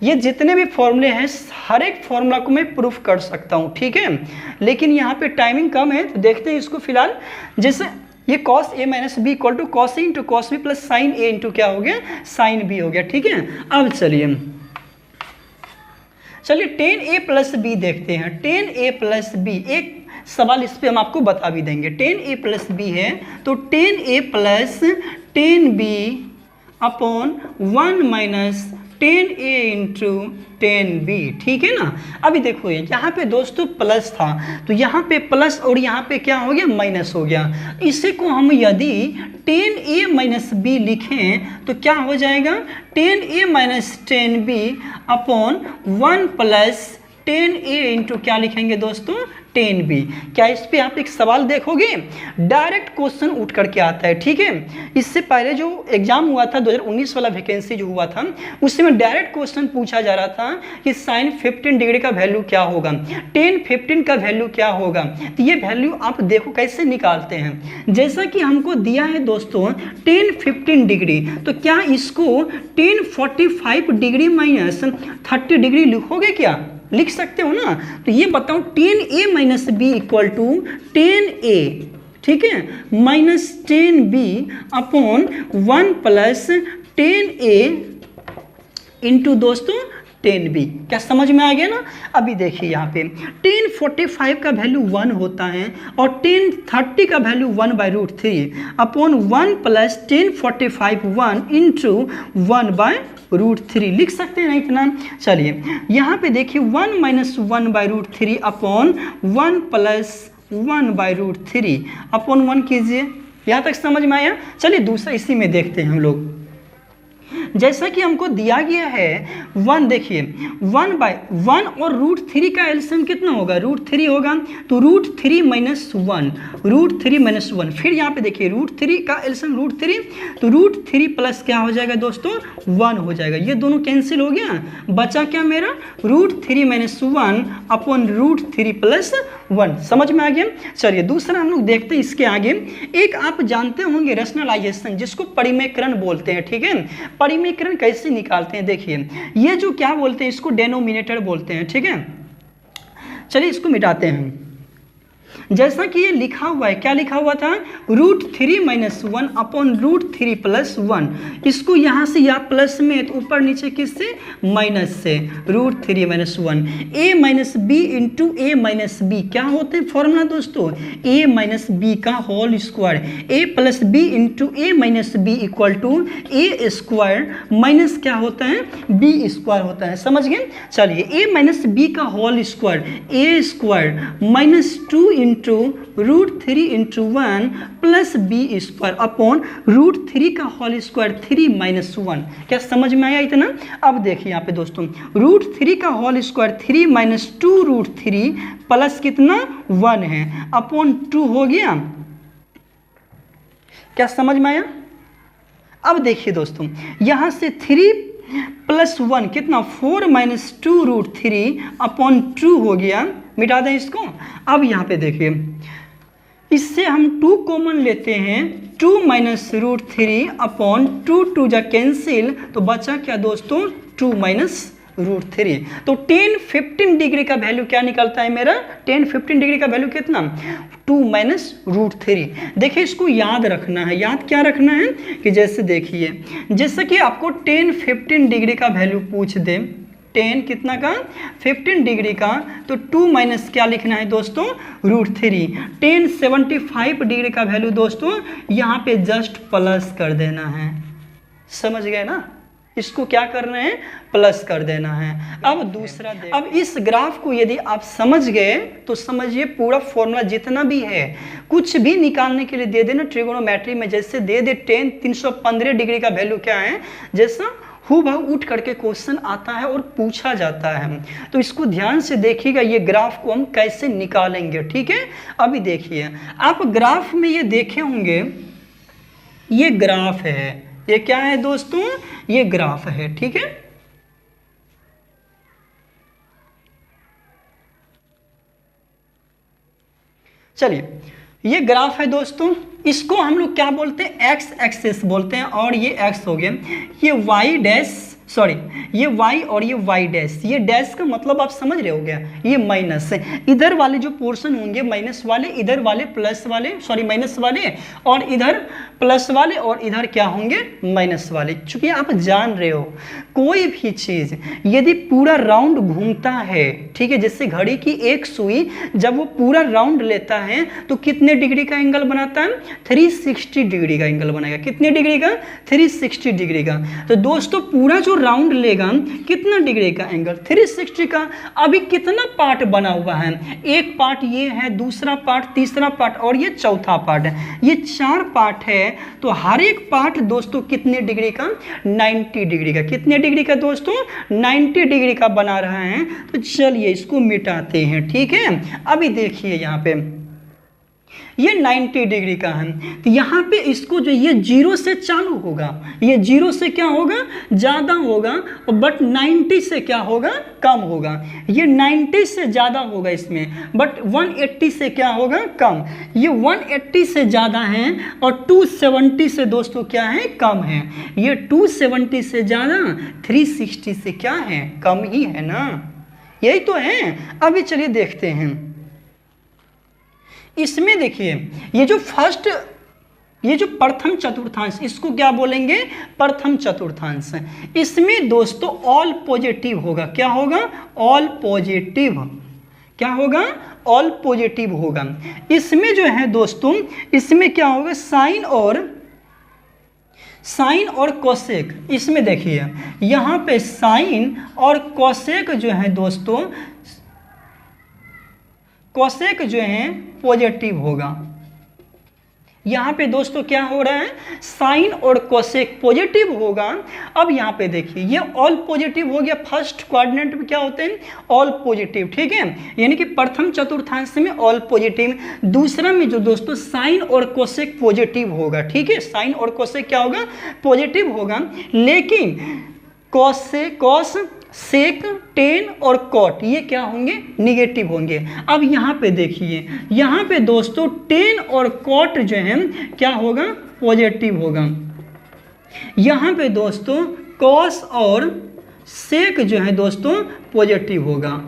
ये जितने भी फॉर्मूले हैं हर एक फॉर्मूला को मैं प्रूफ कर सकता हूँ। ठीक है, लेकिन यहाँ पे टाइमिंग कम है तो देखते हैं इसको फिलहाल। जैसे ये cos a minus B equal to cos a into cos B plus sine a into क्या हो गया, साइन b हो गया। ठीक है, अब चलिए टेन a प्लस बी देखते हैं। टेन a प्लस बी, एक सवाल इस पे हम आपको बता भी देंगे। टेन a प्लस बी है तो tan a plus tan B upon 1 minus tan a into tan B. ठीक है ना। अभी देखो ये यहाँ पे दोस्तों प्लस था तो यहाँ पे प्लस और यहाँ पे क्या हो गया, माइनस हो गया। इसी को हम यदि टेन a माइनस बी लिखें तो क्या हो जाएगा, tan a minus tan B upon 1 plus 10a into क्या लिखेंगे दोस्तों 10b। क्या इस पे आप एक सवाल देखोगे, डायरेक्ट क्वेश्चन उठ करके आता है, ठीक है। इससे पहले जो एग्जाम हुआ था 2019 वाला वैकेंसी जो हुआ था उसमें डायरेक्ट क्वेश्चन पूछा जा रहा था कि साइन 15 डिग्री का वैल्यू क्या होगा, टेन 15 का वैल्यू क्या होगा। तो ये वैल्यू आप देखो कैसे निकालते हैं। जैसा कि हमको दिया है दोस्तों 10 15 डिग्री, तो क्या इसको 10 45 डिग्री माइनस 30 डिग्री लिखोगे, क्या लिख सकते हो ना। तो ये बताओ 10a minus B equal to 10a, ठीक है, minus 10b upon 1 plus 10a into दोस्तों 10b। क्या समझ में आ गया ना। अभी देखिए यहाँ पे 1045 का वैल्यू 1 होता है और 1030 का वैल्यू 1/√3 अपॉन 1 प्लस 1045 1 इंटू 1/√3 लिख सकते हैं ना इतना। चलिए यहाँ पे देखिए 1 माइनस 1/√3 अपॉन 1 प्लस 1/√3 अपॉन 1 कीजिए। यहाँ तक समझ में आया। चलिए दूसरा इसी में देखते हैं हम लोग। जैसा कि हमको दिया गया है 1, देखिए 1/1 और √3 का एलसीएम कितना होगा, √3 होगा, तो √3 माइनस 1, √3 माइनस 1। फिर यहाँ पे देखिए √3 का एलसीएम √3, तो √3 प्लस क्या हो जाएगा दोस्तों 1 हो जाएगा। ये दोनों कैंसिल हो गया, बचा क्या मेरा √3 माइनस 1 अपॉन √3 प्लस 1। समझ में आ गया। चलिए दूसरा हम लोग देखते हैं इसके आगे। एक आप जानते होंगे रैशनलाइजेशन, जिसको परिमेयकरण बोलते हैं, ठीक है। परिमेयकरण कैसे निकालते हैं, देखिए ये जो क्या बोलते हैं इसको डेनोमिनेटर बोलते हैं, ठीक है। चलिए इसको मिटाते हैं। जैसा कि ये लिखा हुआ है, क्या लिखा हुआ था √3 माइनस 1 अपॉन √3 प्लस 1। इसको यहाँ से या प्लस में तो ऊपर नीचे किससे माइनस से, √3 minus 1 a minus B into a minus B. क्या होते हैं फॉर्मूला दोस्तों, a माइनस बी का whole square, a plus B into a minus B equal to a square minus क्या होता है b स्क्वायर होता है। समझ गए। चलिए a माइनस बी का whole square, a square minus 2 into √3 into 1 plus B square upon √3 का होल स्क्वायर 3 माइनस 1। क्या समझ में आया इतना। अब देखिए यहाँ पे दोस्तों √3 का होल स्क्वायर 3 माइनस 2 √3 प्लस कितना 1 है अपॉन 2 हो गया। क्या समझ में आया। अब देखिए दोस्तों यहाँ से 3 प्लस 1 कितना 4 माइनस 2 √3 अपॉन 2 हो गया। मिटा दें इसको। अब यहाँ पे देखिए इससे हम 2 कॉमन लेते हैं, 2 माइनस √3 अपॉन 2 2 जा कैंसिल, तो बचा क्या दोस्तों 2 माइनस √3। तो 10 15 डिग्री का वैल्यू क्या निकलता है मेरा, 10 15 डिग्री का वैल्यू कितना 2 माइनस √3। देखिए इसको याद रखना है। याद क्या रखना है कि जैसे देखिए जैसे कि आपको 10 15 डिग्री का वैल्यू पूछ दे, 10 कितना का 15 डिग्री का, तो 2 माइनस क्या लिखना है दोस्तों √3। 10 75 डिग्री का वैल्यू दोस्तों यहाँ पे जस्ट प्लस कर देना है। समझ गए ना। इसको क्या करना है प्लस कर देना है। अब दूसरा अब इस ग्राफ को यदि आप समझ गए तो समझिए पूरा फॉर्मूला जितना भी है कुछ भी निकालने के लिए दे देना ट्रिगोनोमेट्री में, जैसे दे दे 10 315 डिग्री का वैल्यू क्या है, जैसा हूबहू उठ करके क्वेश्चन आता है और पूछा जाता है। तो इसको ध्यान से देखिएगा, ये ग्राफ को हम कैसे निकालेंगे, ठीक है। अभी देखिए आप ग्राफ में ये देखे होंगे, ये ग्राफ है, ये क्या है दोस्तों, ये ग्राफ है, ठीक है। चलिए ये ग्राफ है दोस्तों, इसको हम लोग क्या बोलते हैं एक्स एक्सिस बोलते हैं, और ये एक्स हो गया, ये वाई डैश सॉरी ये y और ये y डैश, ये डैश का मतलब आप समझ रहे हो गया, ये माइनस है। इधर वाले जो पोर्शन होंगे माइनस वाले, इधर वाले प्लस वाले सॉरी माइनस वाले, और इधर प्लस वाले और इधर क्या होंगे माइनस वाले। चूंकि आप जान रहे हो कोई भी चीज़ यदि पूरा राउंड घूमता है, ठीक है, जैसे घड़ी की एक सुई जब वो पूरा राउंड लेता है तो कितने डिग्री का एंगल बनाता है 360 डिग्री का एंगल बनाएगा। कितने डिग्री का 360 डिग्री का। तो दोस्तों पूरा जो राउंड लेगा कितना डिग्री का एंगल 360 का। अभी कितना पार्ट बना हुआ है, एक पार्ट ये है, दूसरा पार्ट, तीसरा पार्ट और ये चौथा पार्ट है, ये 4 पार्ट है। तो हर एक पार्ट दोस्तों कितने डिग्री का, 90 डिग्री का। कितने डिग्री का दोस्तों, 90 डिग्री का बना रहा है। तो चलिए इसको मिटाते हैं, ठीक है। अभी देखिए यहाँ पे ये 90 डिग्री का है, तो यहाँ पे इसको जो ये 0 से चालू होगा, ये 0 से क्या होगा, ज़्यादा होगा, और बट 90 से क्या होगा, कम होगा। ये 90 से ज़्यादा होगा इसमें, बट 180 से क्या होगा, कम। ये 180 से ज़्यादा है और 270 से दोस्तों क्या है, कम है। ये 270 से ज़्यादा, 360 से क्या है, कम ही है ना, यही तो है। अभी चलिए देखते हैं इसमें। देखिए ये जो फर्स्ट, ये जो प्रथम चतुर्थांश, इसको क्या बोलेंगे, प्रथम चतुर्थांश। इसमें दोस्तों ऑल पॉजिटिव होगा। क्या होगा, ऑल पॉजिटिव। क्या होगा, ऑल पॉजिटिव होगा। इसमें जो है दोस्तों, इसमें क्या होगा, साइन और कोसेक। इसमें देखिए यहाँ पे साइन और कोसेक जो है दोस्तों, कोसेक जो है पॉजिटिव होगा। यहाँ पे दोस्तों क्या हो रहा है, साइन और कोसेक पॉजिटिव होगा। अब यहाँ पे देखिए ये ऑल पॉजिटिव हो गया। फर्स्ट क्वाड्रेंट में क्या होते हैं, ऑल पॉजिटिव, ठीक है, यानी कि प्रथम चतुर्थांश में ऑल पॉजिटिव। दूसरा में जो दोस्तों साइन और कोसेक पॉजिटिव होगा, ठीक है, साइन और कोसेक क्या होगा, पॉजिटिव होगा। लेकिन कॉस, सेक, टेन और कॉट ये क्या होंगे, निगेटिव होंगे। अब यहाँ पे देखिए, यहाँ पे दोस्तों टेन और कॉट जो है क्या होगा, पॉजिटिव होगा। यहाँ पे दोस्तों कॉस और सेक जो है दोस्तों पॉजिटिव होगा।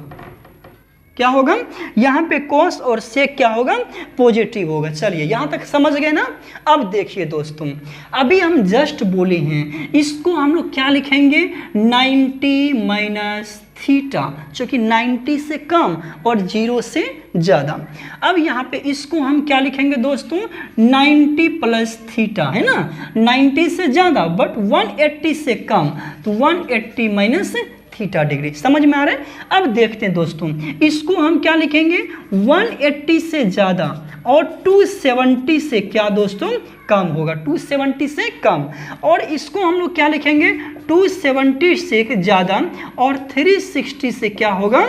क्या होगा, यहाँ पे कॉस और सेक क्या होगा, पॉजिटिव होगा। चलिए यहाँ तक समझ गए ना। अब देखिए दोस्तों, अभी हम जस्ट बोले हैं, इसको हम लोग क्या लिखेंगे, 90 माइनस थीटा, जो कि 90 से कम और 0 से ज़्यादा। अब यहाँ पे इसको हम क्या लिखेंगे दोस्तों, 90 प्लस थीटा, है ना, 90 से ज़्यादा बट 180 से कम, तो 180 माइनस थीटा डिग्री। समझ में आ रहा है। अब देखते हैं दोस्तों, इसको हम क्या लिखेंगे, 180 से ज़्यादा और 270 से क्या दोस्तों, कम होगा, 270 से कम। और इसको हम लोग क्या लिखेंगे, 270 से ज़्यादा और 360 से क्या होगा,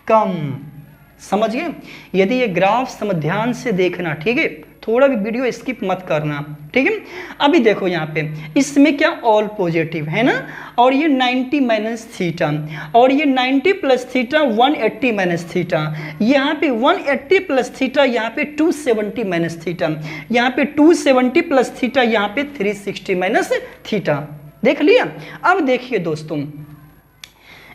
कम। समझ गए। यदि ये ग्राफ समझ ध्यान से देखना, ठीक है, थोड़ा भी वीडियो स्किप मत करना, ठीक है। अभी देखो यहाँ पे इसमें क्या, ऑल पॉजिटिव है ना, और ये 90 माइनस थीटा, और ये 90 प्लस थीटा 180 माइनस थीटा, यहाँ पे 180 प्लस थीटा, यहाँ पे 270 माइनस थीटा, यहाँ पे 270 प्लस थीटा, यहाँ पे 360 माइनस थीटा। देख लिया। अब देखिए दोस्तों,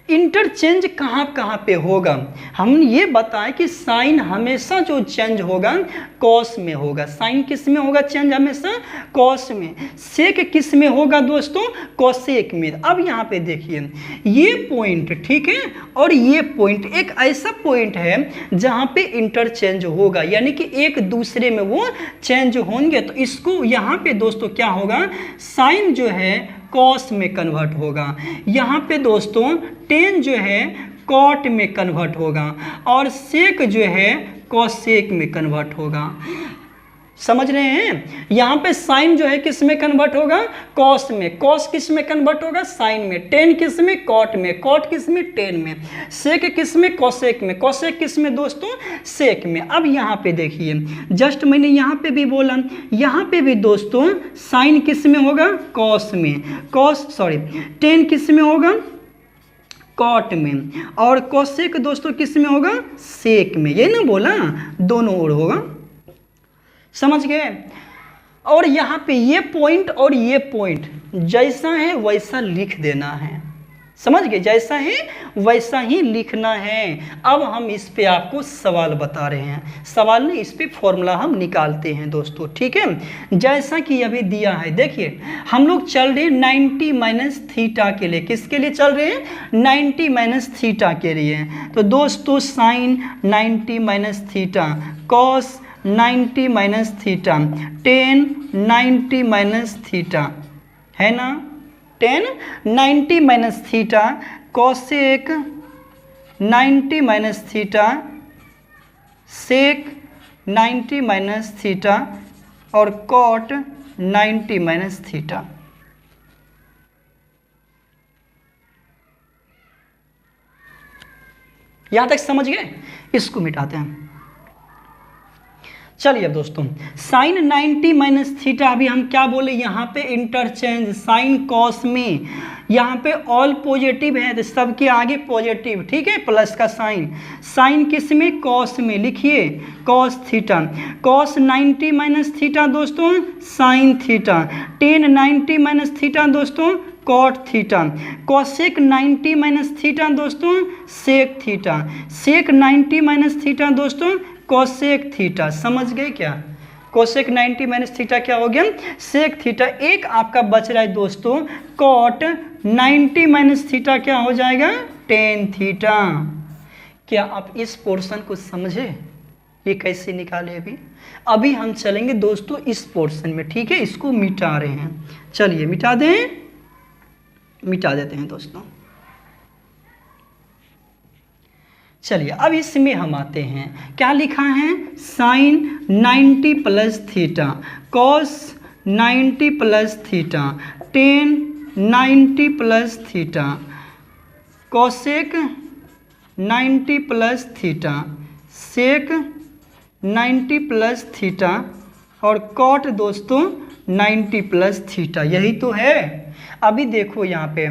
इंटरचेंज कहाँ कहाँ पे होगा। हम ये बताएं कि साइन हमेशा जो चेंज होगा कॉस में होगा। साइन किस में होगा चेंज, हमेशा कॉस में। सेक किस में होगा दोस्तों, कोसेक में। अब यहाँ पे देखिए ये पॉइंट, ठीक है, और ये पॉइंट एक ऐसा पॉइंट है जहाँ पे इंटरचेंज होगा, यानी कि एक दूसरे में वो चेंज होंगे। तो इसको यहाँ पे दोस्तों क्या होगा, साइन जो है कॉस में कन्वर्ट होगा, यहाँ पे दोस्तों टेन जो है कॉट में कन्वर्ट होगा, और सेक जो है कॉसेक में कन्वर्ट होगा। समझ रहे हैं। यहाँ पे साइन जो है किस में कन्वर्ट होगा, कॉस में। कॉस किस में कन्वर्ट होगा, साइन में। टेन किस में, कॉट में। कॉट किस में, टेन में। सेक किस में, कॉसेक में। कॉसेक किस में दोस्तों, सेक में। अब यहाँ पे देखिए, जस्ट मैंने यहाँ पे भी बोला, यहाँ पे भी दोस्तों साइन किस में होगा, कॉस में। टेन किस में होगा, कॉट में। और कॉसेक दोस्तों किस में होगा, सेक में। ये ना बोला, दोनों ओर होगा। समझ गए। और यहाँ पे ये पॉइंट और ये पॉइंट जैसा है वैसा लिख देना है। समझ गए, जैसा है वैसा ही लिखना है। अब हम इस पे आपको सवाल बता रहे हैं, सवाल नहीं, इस पे फॉर्मूला हम निकालते हैं दोस्तों, ठीक है। जैसा कि अभी दिया है, देखिए हम लोग चल रहे हैं 90 माइनस थीटा के लिए। किसके लिए चल रहे हैं, 90 माइनस थीटा के लिए। तो दोस्तों sine 90 minus theta, cos 90 minus theta, tan 90 minus theta, है ना। Tan 90 minus theta, cosec 90 minus theta, sec 90 minus theta, और कॉट 90 माइनस थीटा। यहां तक समझ गए? इसको मिटाते हैं। चलिए अब दोस्तों साइन 90 माइनस थीटा, अभी हम क्या बोले यहाँ पे इंटरचेंज साइन कॉस में, यहाँ पे ऑल पॉजिटिव है तो सबके आगे पॉजिटिव, ठीक है, प्लस का साइन, साइन किस में? कॉस में, लिखिए cos theta, cos 90 minus theta दोस्तों sine theta, tan 90 minus theta दोस्तों cot theta, cosec 90 minus theta दोस्तों sec theta, sec 90 minus theta दोस्तों कोसेक थीटा। समझ गए क्या? कोसेक 90 माइनस थीटा क्या हो गया? Sec theta. एक आपका बच रहा है दोस्तों कॉट 90 माइनस थीटा क्या हो जाएगा? Tan theta. क्या आप इस पोर्शन को समझे? ये कैसे निकाले? अभी हम चलेंगे दोस्तों इस पोर्शन में, ठीक है, इसको मिटा रहे हैं। चलिए मिटा दें, मिटा देते हैं दोस्तों। चलिए अब इसमें हम आते हैं, क्या लिखा है? Sine 90 plus theta, cos 90 plus theta, tan 90 plus theta, cosec 90 plus theta, sec 90 plus theta और कॉट दोस्तों 90 प्लस थीटा। यही तो है। अभी देखो यहाँ पे,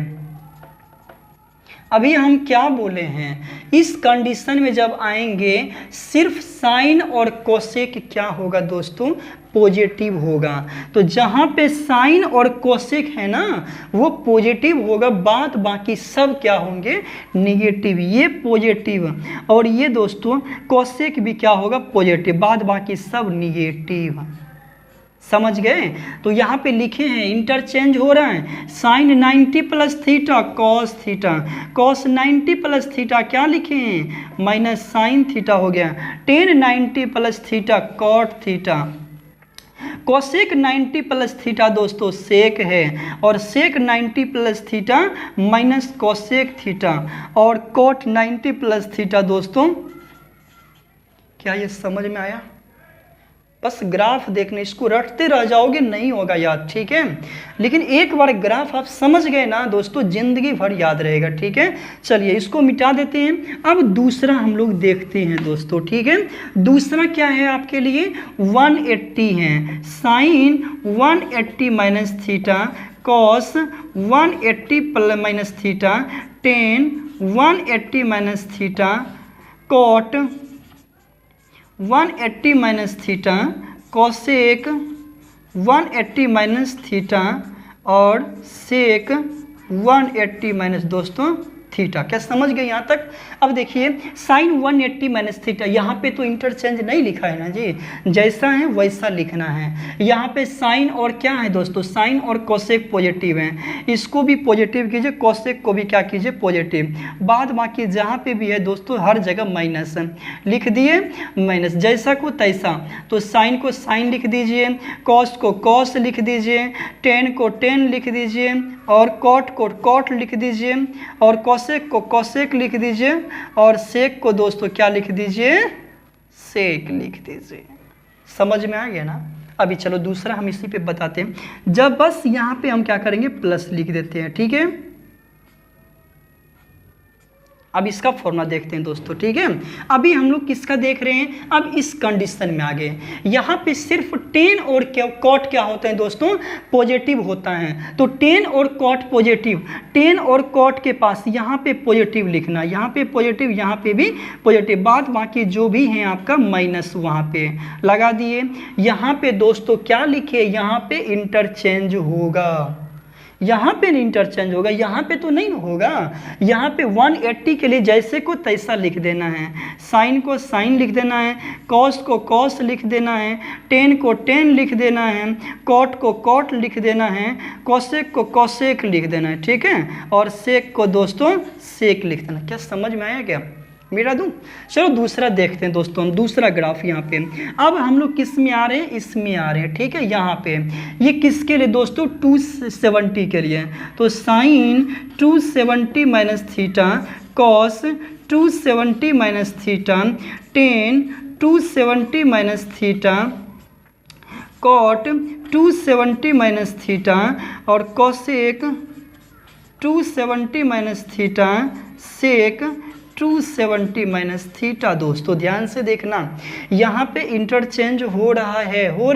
अभी हम क्या बोले हैं? इस कंडीशन में जब आएंगे सिर्फ साइन और कोसेक क्या होगा दोस्तों? पॉजिटिव होगा। तो जहाँ पे साइन और कोसेक है ना वो पॉजिटिव होगा, बात बाकी सब क्या होंगे? निगेटिव। ये पॉजिटिव और ये दोस्तों कोसेक भी क्या होगा? पॉजिटिव, बात बाकी सब निगेटिव। समझ गए? तो यहाँ पे लिखे हैं इंटरचेंज हो रहा है, sine 90 plus theta cos theta, cos 90 plus theta क्या लिखे हैं? माइनस साइन थीटा हो गया, tan 90 plus theta cot theta, cosec 90 plus theta दोस्तों सेक है और sec 90 plus theta minus cosec theta और कॉट 90 प्लस थीटा दोस्तों। क्या ये समझ में आया? बस ग्राफ देखने, इसको रटते रह जाओगे नहीं होगा याद, ठीक है, लेकिन एक बार ग्राफ आप समझ गए ना दोस्तों जिंदगी भर याद रहेगा, ठीक है। चलिए इसको मिटा देते हैं। अब दूसरा हम लोग देखते हैं दोस्तों, ठीक है। दूसरा क्या है आपके लिए? 180 है, sine 180 minus theta, cos 180 minus theta, tan 180 minus theta, cot 180 minus theta, cosec 180 minus theta और सेक 180 माइनस दोस्तों थीटा। क्या समझ गए यहाँ तक? अब देखिए साइन 180 माइनस थीटा, यहाँ पे तो इंटरचेंज नहीं लिखा है ना जी, जैसा है वैसा लिखना है। यहाँ पे साइन और क्या है दोस्तों? साइन और कोसेक पॉजिटिव हैं, इसको भी पॉजिटिव कीजिए, कोसेक को भी क्या कीजिए? पॉजिटिव। बाद बाकी जहाँ पे भी है दोस्तों हर जगह माइनस लिख दिए, माइनस जैसा को तैसा। तो साइन को साइन लिख दीजिए, कॉस को कॉस लिख दीजिए, टेन को टेन लिख दीजिए और कॉट को कॉट लिख दीजिए और कोसेक को कोसेक लिख दीजिए और सेक को दोस्तों क्या लिख दीजिए? सेक लिख दीजिए। समझ में आ गया ना? अभी चलो दूसरा हम इसी पे बताते हैं। जब बस यहाँ पे हम क्या करेंगे? प्लस लिख देते हैं, ठीक है। अब इसका फॉर्मूला देखते हैं दोस्तों, ठीक है। अभी हम लोग किसका देख रहे हैं? अब इस कंडीशन में आ गए, यहाँ पे सिर्फ टेन और कॉट क्या होते हैं दोस्तों? पॉजिटिव होता है। तो टेन और कॉट पॉजिटिव, टेन और कॉट के पास यहाँ पे पॉजिटिव लिखना, यहाँ पे पॉजिटिव, यहाँ पे भी पॉजिटिव, बाद बाकी जो भी है आपका माइनस वहाँ पे लगा दिए। यहाँ पे दोस्तों क्या लिखे? यहाँ पे इंटरचेंज होगा, यहाँ पे नहीं इंटरचेंज होगा, यहाँ पे तो नहीं होगा। यहाँ पे 180 के लिए जैसे को तैसा लिख देना है, साइन को साइन लिख देना है, कॉस को कॉस लिख देना है, टेन को टेन लिख देना है, कॉट को कॉट लिख देना है, कोसेक को कोसेक लिख देना है, ठीक है, और सेक को दोस्तों सेक लिख देना। क्या समझ में आया? क्या मिटा दूं? चलो दूसरा देखते हैं दोस्तों, हम दूसरा ग्राफ यहाँ पे। अब हम लोग किस में आ रहे हैं? इसमें आ रहे हैं, ठीक है। यहाँ पे ये किसके लिए दोस्तों? 270 के लिए। तो sine 270 minus theta, cos 270 minus theta, tan 270 minus theta, cot 270 minus theta और cosec 270 minus theta sec 270 minus theta. दोस्तों ध्यान से देखना, यहाँ पे इंटरचेंज हो रहा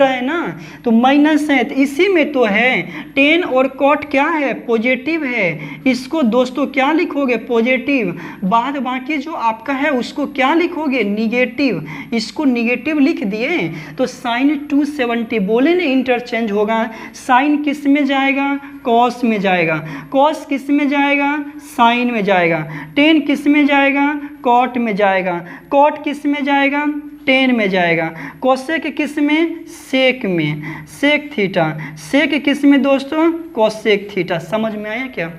है ना, तो माइनस है, तो इसी में तो है टेन और कॉट क्या है, पॉजिटिव है। इसको दोस्तों क्या लिखोगे, पॉजिटिव। बाद बाकी जो आपका है उसको क्या लिखोगे, निगेटिव। इसको निगेटिव लिख दिए तो साइन 270 बोले ना इंटरचेंज होगा। साइन किस में जाएगा, कॉस में जाएगा। कॉस किस में जाएगा, साइन में जाएगा। टेन किस में जाएगा, कॉट में जाएगा। कॉट किस में जाएगा, टेन में जाएगा। कोसेक किस में, सेक में। सेक थीटा, सेक किस में दोस्तों, कोसेक थीटा। समझ में आया क्या,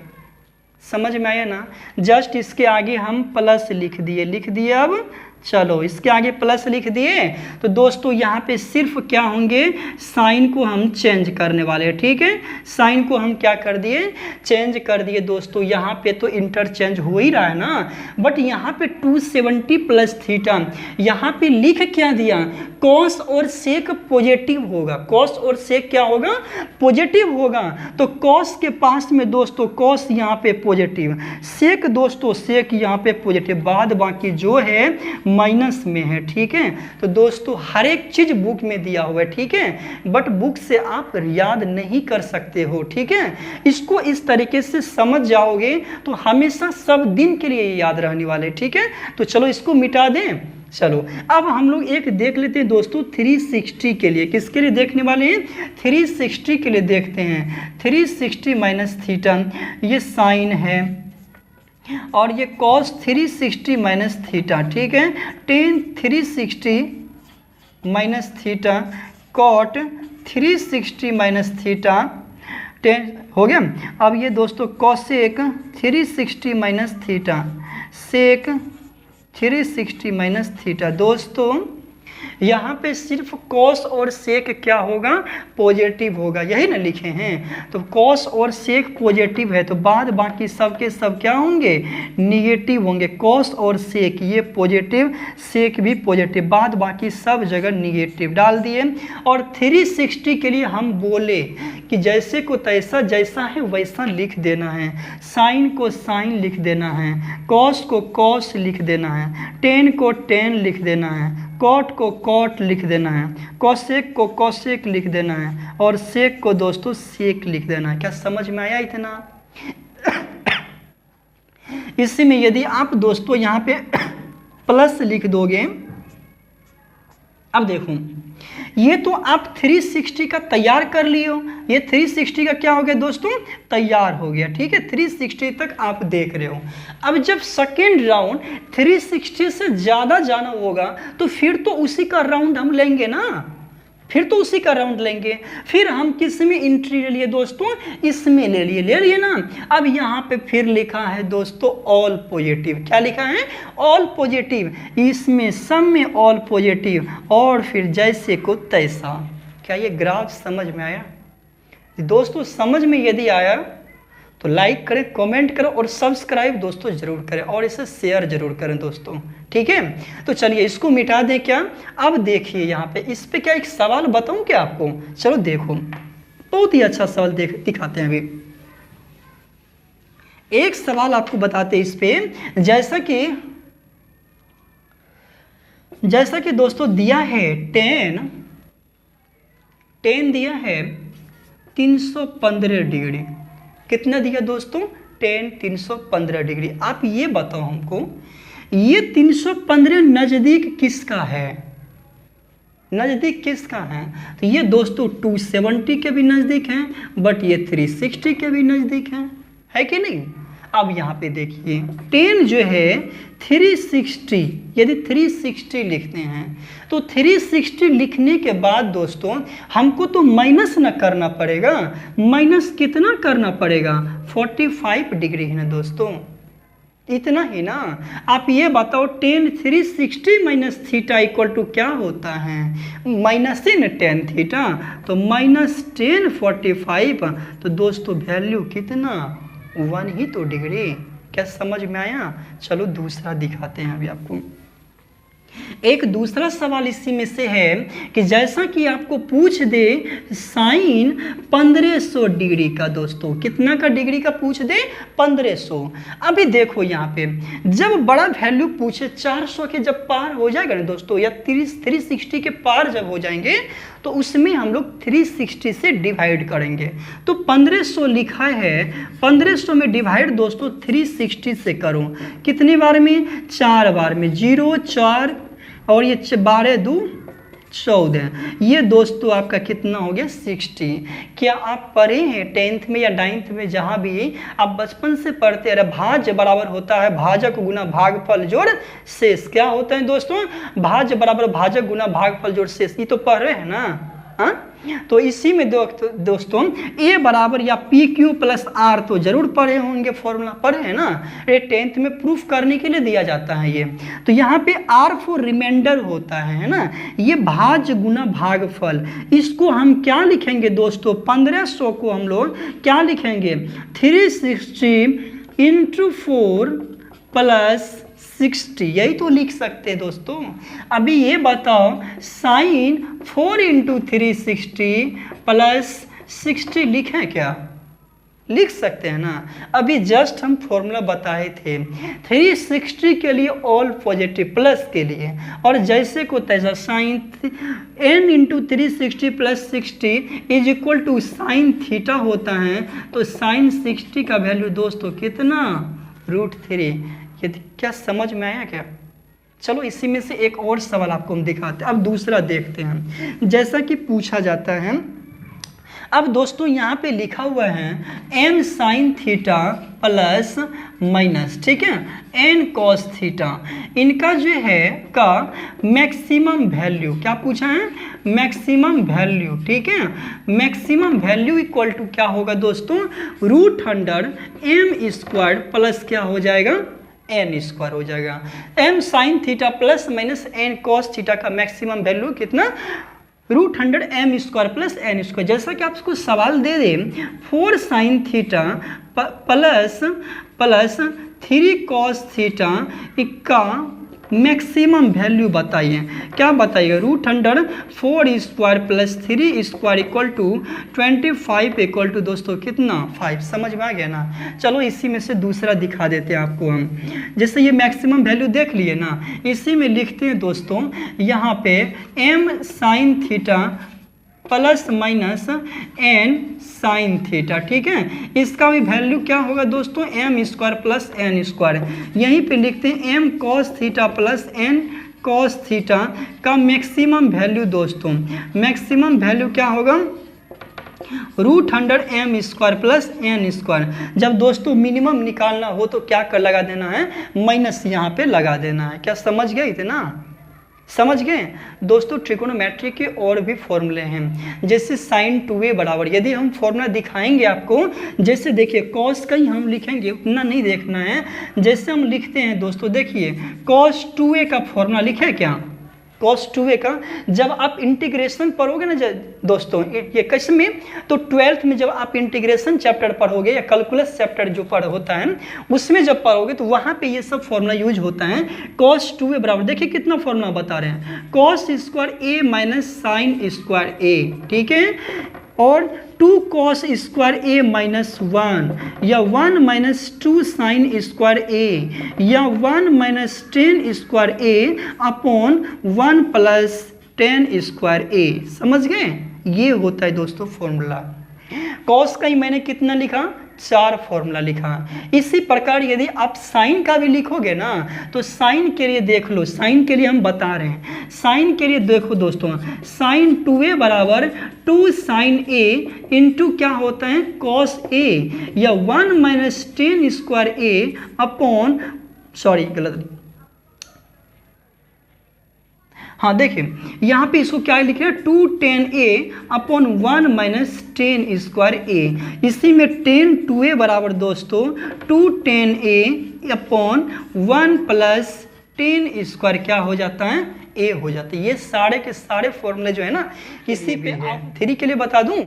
समझ में आया ना। जस्ट इसके आगे हम प्लस लिख दिए। अब चलो इसके आगे प्लस लिख दिए तो दोस्तों यहाँ पे सिर्फ क्या होंगे, साइन को हम चेंज करने वाले हैं। ठीक है, साइन को हम क्या कर दिए, चेंज कर दिए। दोस्तों यहाँ पे तो इंटरचेंज हो ही रहा है ना, बट यहाँ पे 270 प्लस थीटा, यहाँ पे लिख क्या दिया, कॉस और सेक पॉजिटिव होगा। कॉस और सेक क्या होगा, पॉजिटिव होगा। तो कॉस के पास में दोस्तों कॉस यहाँ पे पॉजिटिव, सेक दोस्तों सेक यहाँ पे पॉजिटिव, बाद बाकी जो है माइनस में है। ठीक है, तो दोस्तों हर एक चीज बुक में दिया हुआ है। ठीक है, बट बुक से आप याद नहीं कर सकते हो। ठीक है, इसको इस तरीके से समझ जाओगे तो हमेशा सब दिन के लिए याद रहने वाले। ठीक है, तो चलो इसको मिटा दें। चलो अब हम लोग एक देख लेते हैं दोस्तों 360 के लिए। किसके लिए देखने वाले हैं, 360 के लिए देखते हैं। 360 माइनस थीटा ये साइन है और ये कॉस 360 माइनस थीटा। ठीक है, tan 360 minus theta, cot 360 minus theta, tan हो गया। अब ये दोस्तों cosec 360 minus theta, sec 360 minus theta. दोस्तों यहाँ पे सिर्फ कॉस और सेक क्या होगा, पॉजिटिव होगा, यही ना लिखे हैं। तो कॉस और सेक पॉजिटिव है तो बाद बाकी सब के सब क्या होंगे, निगेटिव होंगे। कॉस और सेक ये पॉजिटिव, सेक भी पॉजिटिव, बाद बाकी सब जगह निगेटिव डाल दिए। और 360 के लिए हम बोले कि जैसे को तैसा, जैसा है वैसा लिख देना है। साइन को साइन लिख देना है, कॉस को कॉस लिख देना है, टेन को टेन लिख देना है, कॉट को कॉट लिख देना है, कोसेक को कोसेक लिख देना है और सेक को दोस्तों सेक लिख देना है। क्या समझ में आया इतना? इसी में यदि आप दोस्तों यहाँ पे प्लस लिख दोगे, अब देखो ये तो आप 360 का तैयार कर लिए हो, ये 360 का क्या हो गया दोस्तों, तैयार हो गया। ठीक है, 360 तक आप देख रहे हो। अब जब सेकेंड राउंड 360 से ज़्यादा जाना होगा तो फिर तो उसी का राउंड हम लेंगे ना, फिर तो उसी का राउंड लेंगे। फिर हम किस में एंट्री ले लिए दोस्तों, इसमें ले लिए ना। अब यहाँ पे फिर लिखा है दोस्तों ऑल पॉजिटिव। क्या लिखा है, ऑल पॉजिटिव। इसमें सब में ऑल पॉजिटिव और फिर जैसे को तैसा। क्या ये ग्राफ समझ में आया दोस्तों? समझ में यदि आया तो लाइक करें, कमेंट करें और सब्सक्राइब दोस्तों जरूर करें और इसे शेयर जरूर करें दोस्तों। ठीक है, तो चलिए इसको मिटा दें क्या। अब देखिए यहाँ पे इस पे क्या एक सवाल बताऊं क्या आपको, चलो देखो बहुत ही अच्छा सवाल दिखाते हैं। अभी एक सवाल आपको बताते हैं इस पे, जैसा कि दोस्तों दिया है 10 दिया है 315 डिग्री। कितना दिया दोस्तों, 10 315 डिग्री। आप ये बताओ हमको ये 315 नज़दीक किसका है, नज़दीक किसका है? तो ये दोस्तों 270 के भी नज़दीक हैं, बट ये 360 के भी नज़दीक है कि नहीं? अब यहाँ पे देखिए 10 जो है 360, यदि 360 लिखते हैं तो 360 लिखने के बाद दोस्तों हमको तो माइनस ना करना पड़ेगा। माइनस कितना करना पड़ेगा, 45 डिग्री है ना दोस्तों, इतना ही ना। आप ये बताओ 10 360 माइनस थीटा इक्वल टू क्या होता है, माइनस है ना 10 थीटा, तो माइनस 10 45, तो दोस्तों वैल्यू कितना, 1 ही तो डिग्री। क्या समझ में आया? चलो दूसरा दिखाते हैं अभी आपको। एक दूसरा सवाल इसी में से है कि जैसा कि आपको पूछ दे साइन 1500 डिग्री का, दोस्तों कितना का डिग्री का पूछ दे 1500। अभी देखो यहाँ पे जब बड़ा वैल्यू पूछे 400 के जब पार हो जाएगा ना दोस्तों, या 360 के पार जब हो जाएंगे तो उसमें हम लोग 360 से डिवाइड करेंगे। तो 1500 लिखा है, 1500 में डिवाइड दोस्तों 360 से करो, कितनी बार में 4 बार में, 0 4 और ये 12 2 14, ये दोस्तों आपका कितना हो गया 60। क्या आप पढ़े हैं 10th में या 9th में, जहाँ भी आप बचपन से पढ़ते रहे भाज्य बराबर होता है भाजक गुना भागफल जोड़ शेष। क्या होता है दोस्तों, भाज्य बराबर भाजक गुना भागफल जोड़ शेष, ये तो पढ़ रहे हैं ना। हाँ, तो इसी में दोस्तों ए बराबर या पी क्यू प्लस आर तो जरूर पढ़े होंगे, फॉर्मूला पढ़े हैं ना, ये 10th में प्रूफ करने के लिए दिया जाता है ये। तो यहाँ पे आर फॉर रिमाइंडर होता है ना, ये भाज्य गुना भागफल, इसको हम क्या लिखेंगे दोस्तों 1500 को हम लोग क्या लिखेंगे 360 × 4 + 60, यही तो लिख सकते हैं दोस्तों। अभी ये बताओ साइन 4 × 360 + 60 लिखें क्या, लिख सकते हैं ना। अभी जस्ट हम फॉर्मूला बताए थे 360 के लिए ऑल पॉजिटिव प्लस के लिए, और जैसे को तैसा साइन n × 360 + 60 = साइन थीटा होता है। तो साइन 60 का वैल्यू दोस्तों कितना √3। ये क्या समझ में आया क्या? चलो इसी में से एक और सवाल आपको हम दिखाते हैं। अब दूसरा देखते हैं, जैसा कि पूछा जाता है। अब दोस्तों यहाँ पे लिखा हुआ है m sin theta plus minus, ठीक है, n cos थीटा, इनका जो है का मैक्सिमम वैल्यू क्या पूछा है, मैक्सिमम वैल्यू, ठीक है। मैक्सिमम वैल्यू इक्वल टू क्या होगा दोस्तों √m² प्लस क्या हो जाएगा n² हो जाएगा। m sin theta plus minus n cos theta का मैक्सिमम वैल्यू कितना √100m² प्लस n²। जैसा कि आपको सवाल दे दे 4 sin theta plus 3 cos theta का मैक्सिमम वैल्यू बताइए, क्या बताइए √104² प्लस 3² = 25 दोस्तों कितना 5। समझ में आ गया ना। चलो इसी में से दूसरा दिखा देते हैं आपको हम। जैसे ये मैक्सिमम वैल्यू देख लिए ना, इसी में लिखते हैं दोस्तों यहाँ पे m sin theta plus minus n sin theta, ठीक है। इसका भी वैल्यू क्या होगा दोस्तों m² प्लस n²। यहीं पे लिखते हैं m cos theta plus n cos theta का मैक्सिमम वैल्यू दोस्तों, मैक्सिमम वैल्यू क्या होगा √100m² प्लस n²। जब दोस्तों मिनिमम निकालना हो तो क्या कर लगा देना है, माइनस यहाँ पे लगा देना है। क्या समझ गए इतना, समझ गए दोस्तों। ट्रिगोनोमेट्री के और भी फॉर्मूले हैं, जैसे sin 2a बराबर, यदि हम फॉर्मूला दिखाएंगे आपको, जैसे देखिए cos का ही हम लिखेंगे, उतना नहीं देखना है। जैसे हम लिखते हैं दोस्तों, देखिए cos 2a का फॉर्मूला लिखे क्या, cos 2a का जब आप इंटीग्रेशन पढ़ोगे ना दोस्तों, ये कैसे में, तो 12th में जब आप इंटीग्रेशन चैप्टर पढ़ोगे या कैलकुलस चैप्टर जो होता है उसमें जब पढ़ोगे तो वहाँ पे ये सब फॉर्मूला यूज होता है। cos 2a बराबर, देखिए कितना फॉर्मूला बता रहे हैं, cos² a minus sin² a, ठीक है, और 2 cos² a माइनस 1 या 1 माइनस 2 sin² a या 1 minus 10² a upon 1 plus 10² a। समझ गए, ये होता है दोस्तों फॉर्मूला। cos का ही मैंने कितना लिखा 4 फॉर्मूला लिखा। इसी प्रकार यदि आप साइन का भी लिखोगे ना, तो साइन के लिए देख लो, साइन के लिए हम बता रहे हैं, साइन के लिए देखो दोस्तों, sin 2a बराबर 2 sin a इंटू क्या होता है cos a या 1 माइनस 10² a अपॉन, सॉरी गलत, हाँ देखिए यहाँ पे इसको क्या लिख रहे हैं 210a अपॉन 1 माइनस 10² a। इसी में 10 2a बराबर दोस्तों 210a अपॉन 1 प्लस 10² क्या हो जाता है a हो जाता है। ये सारे के सारे फॉर्मूले जो है ना, इसी पे आप 3 के लिए बता दूं,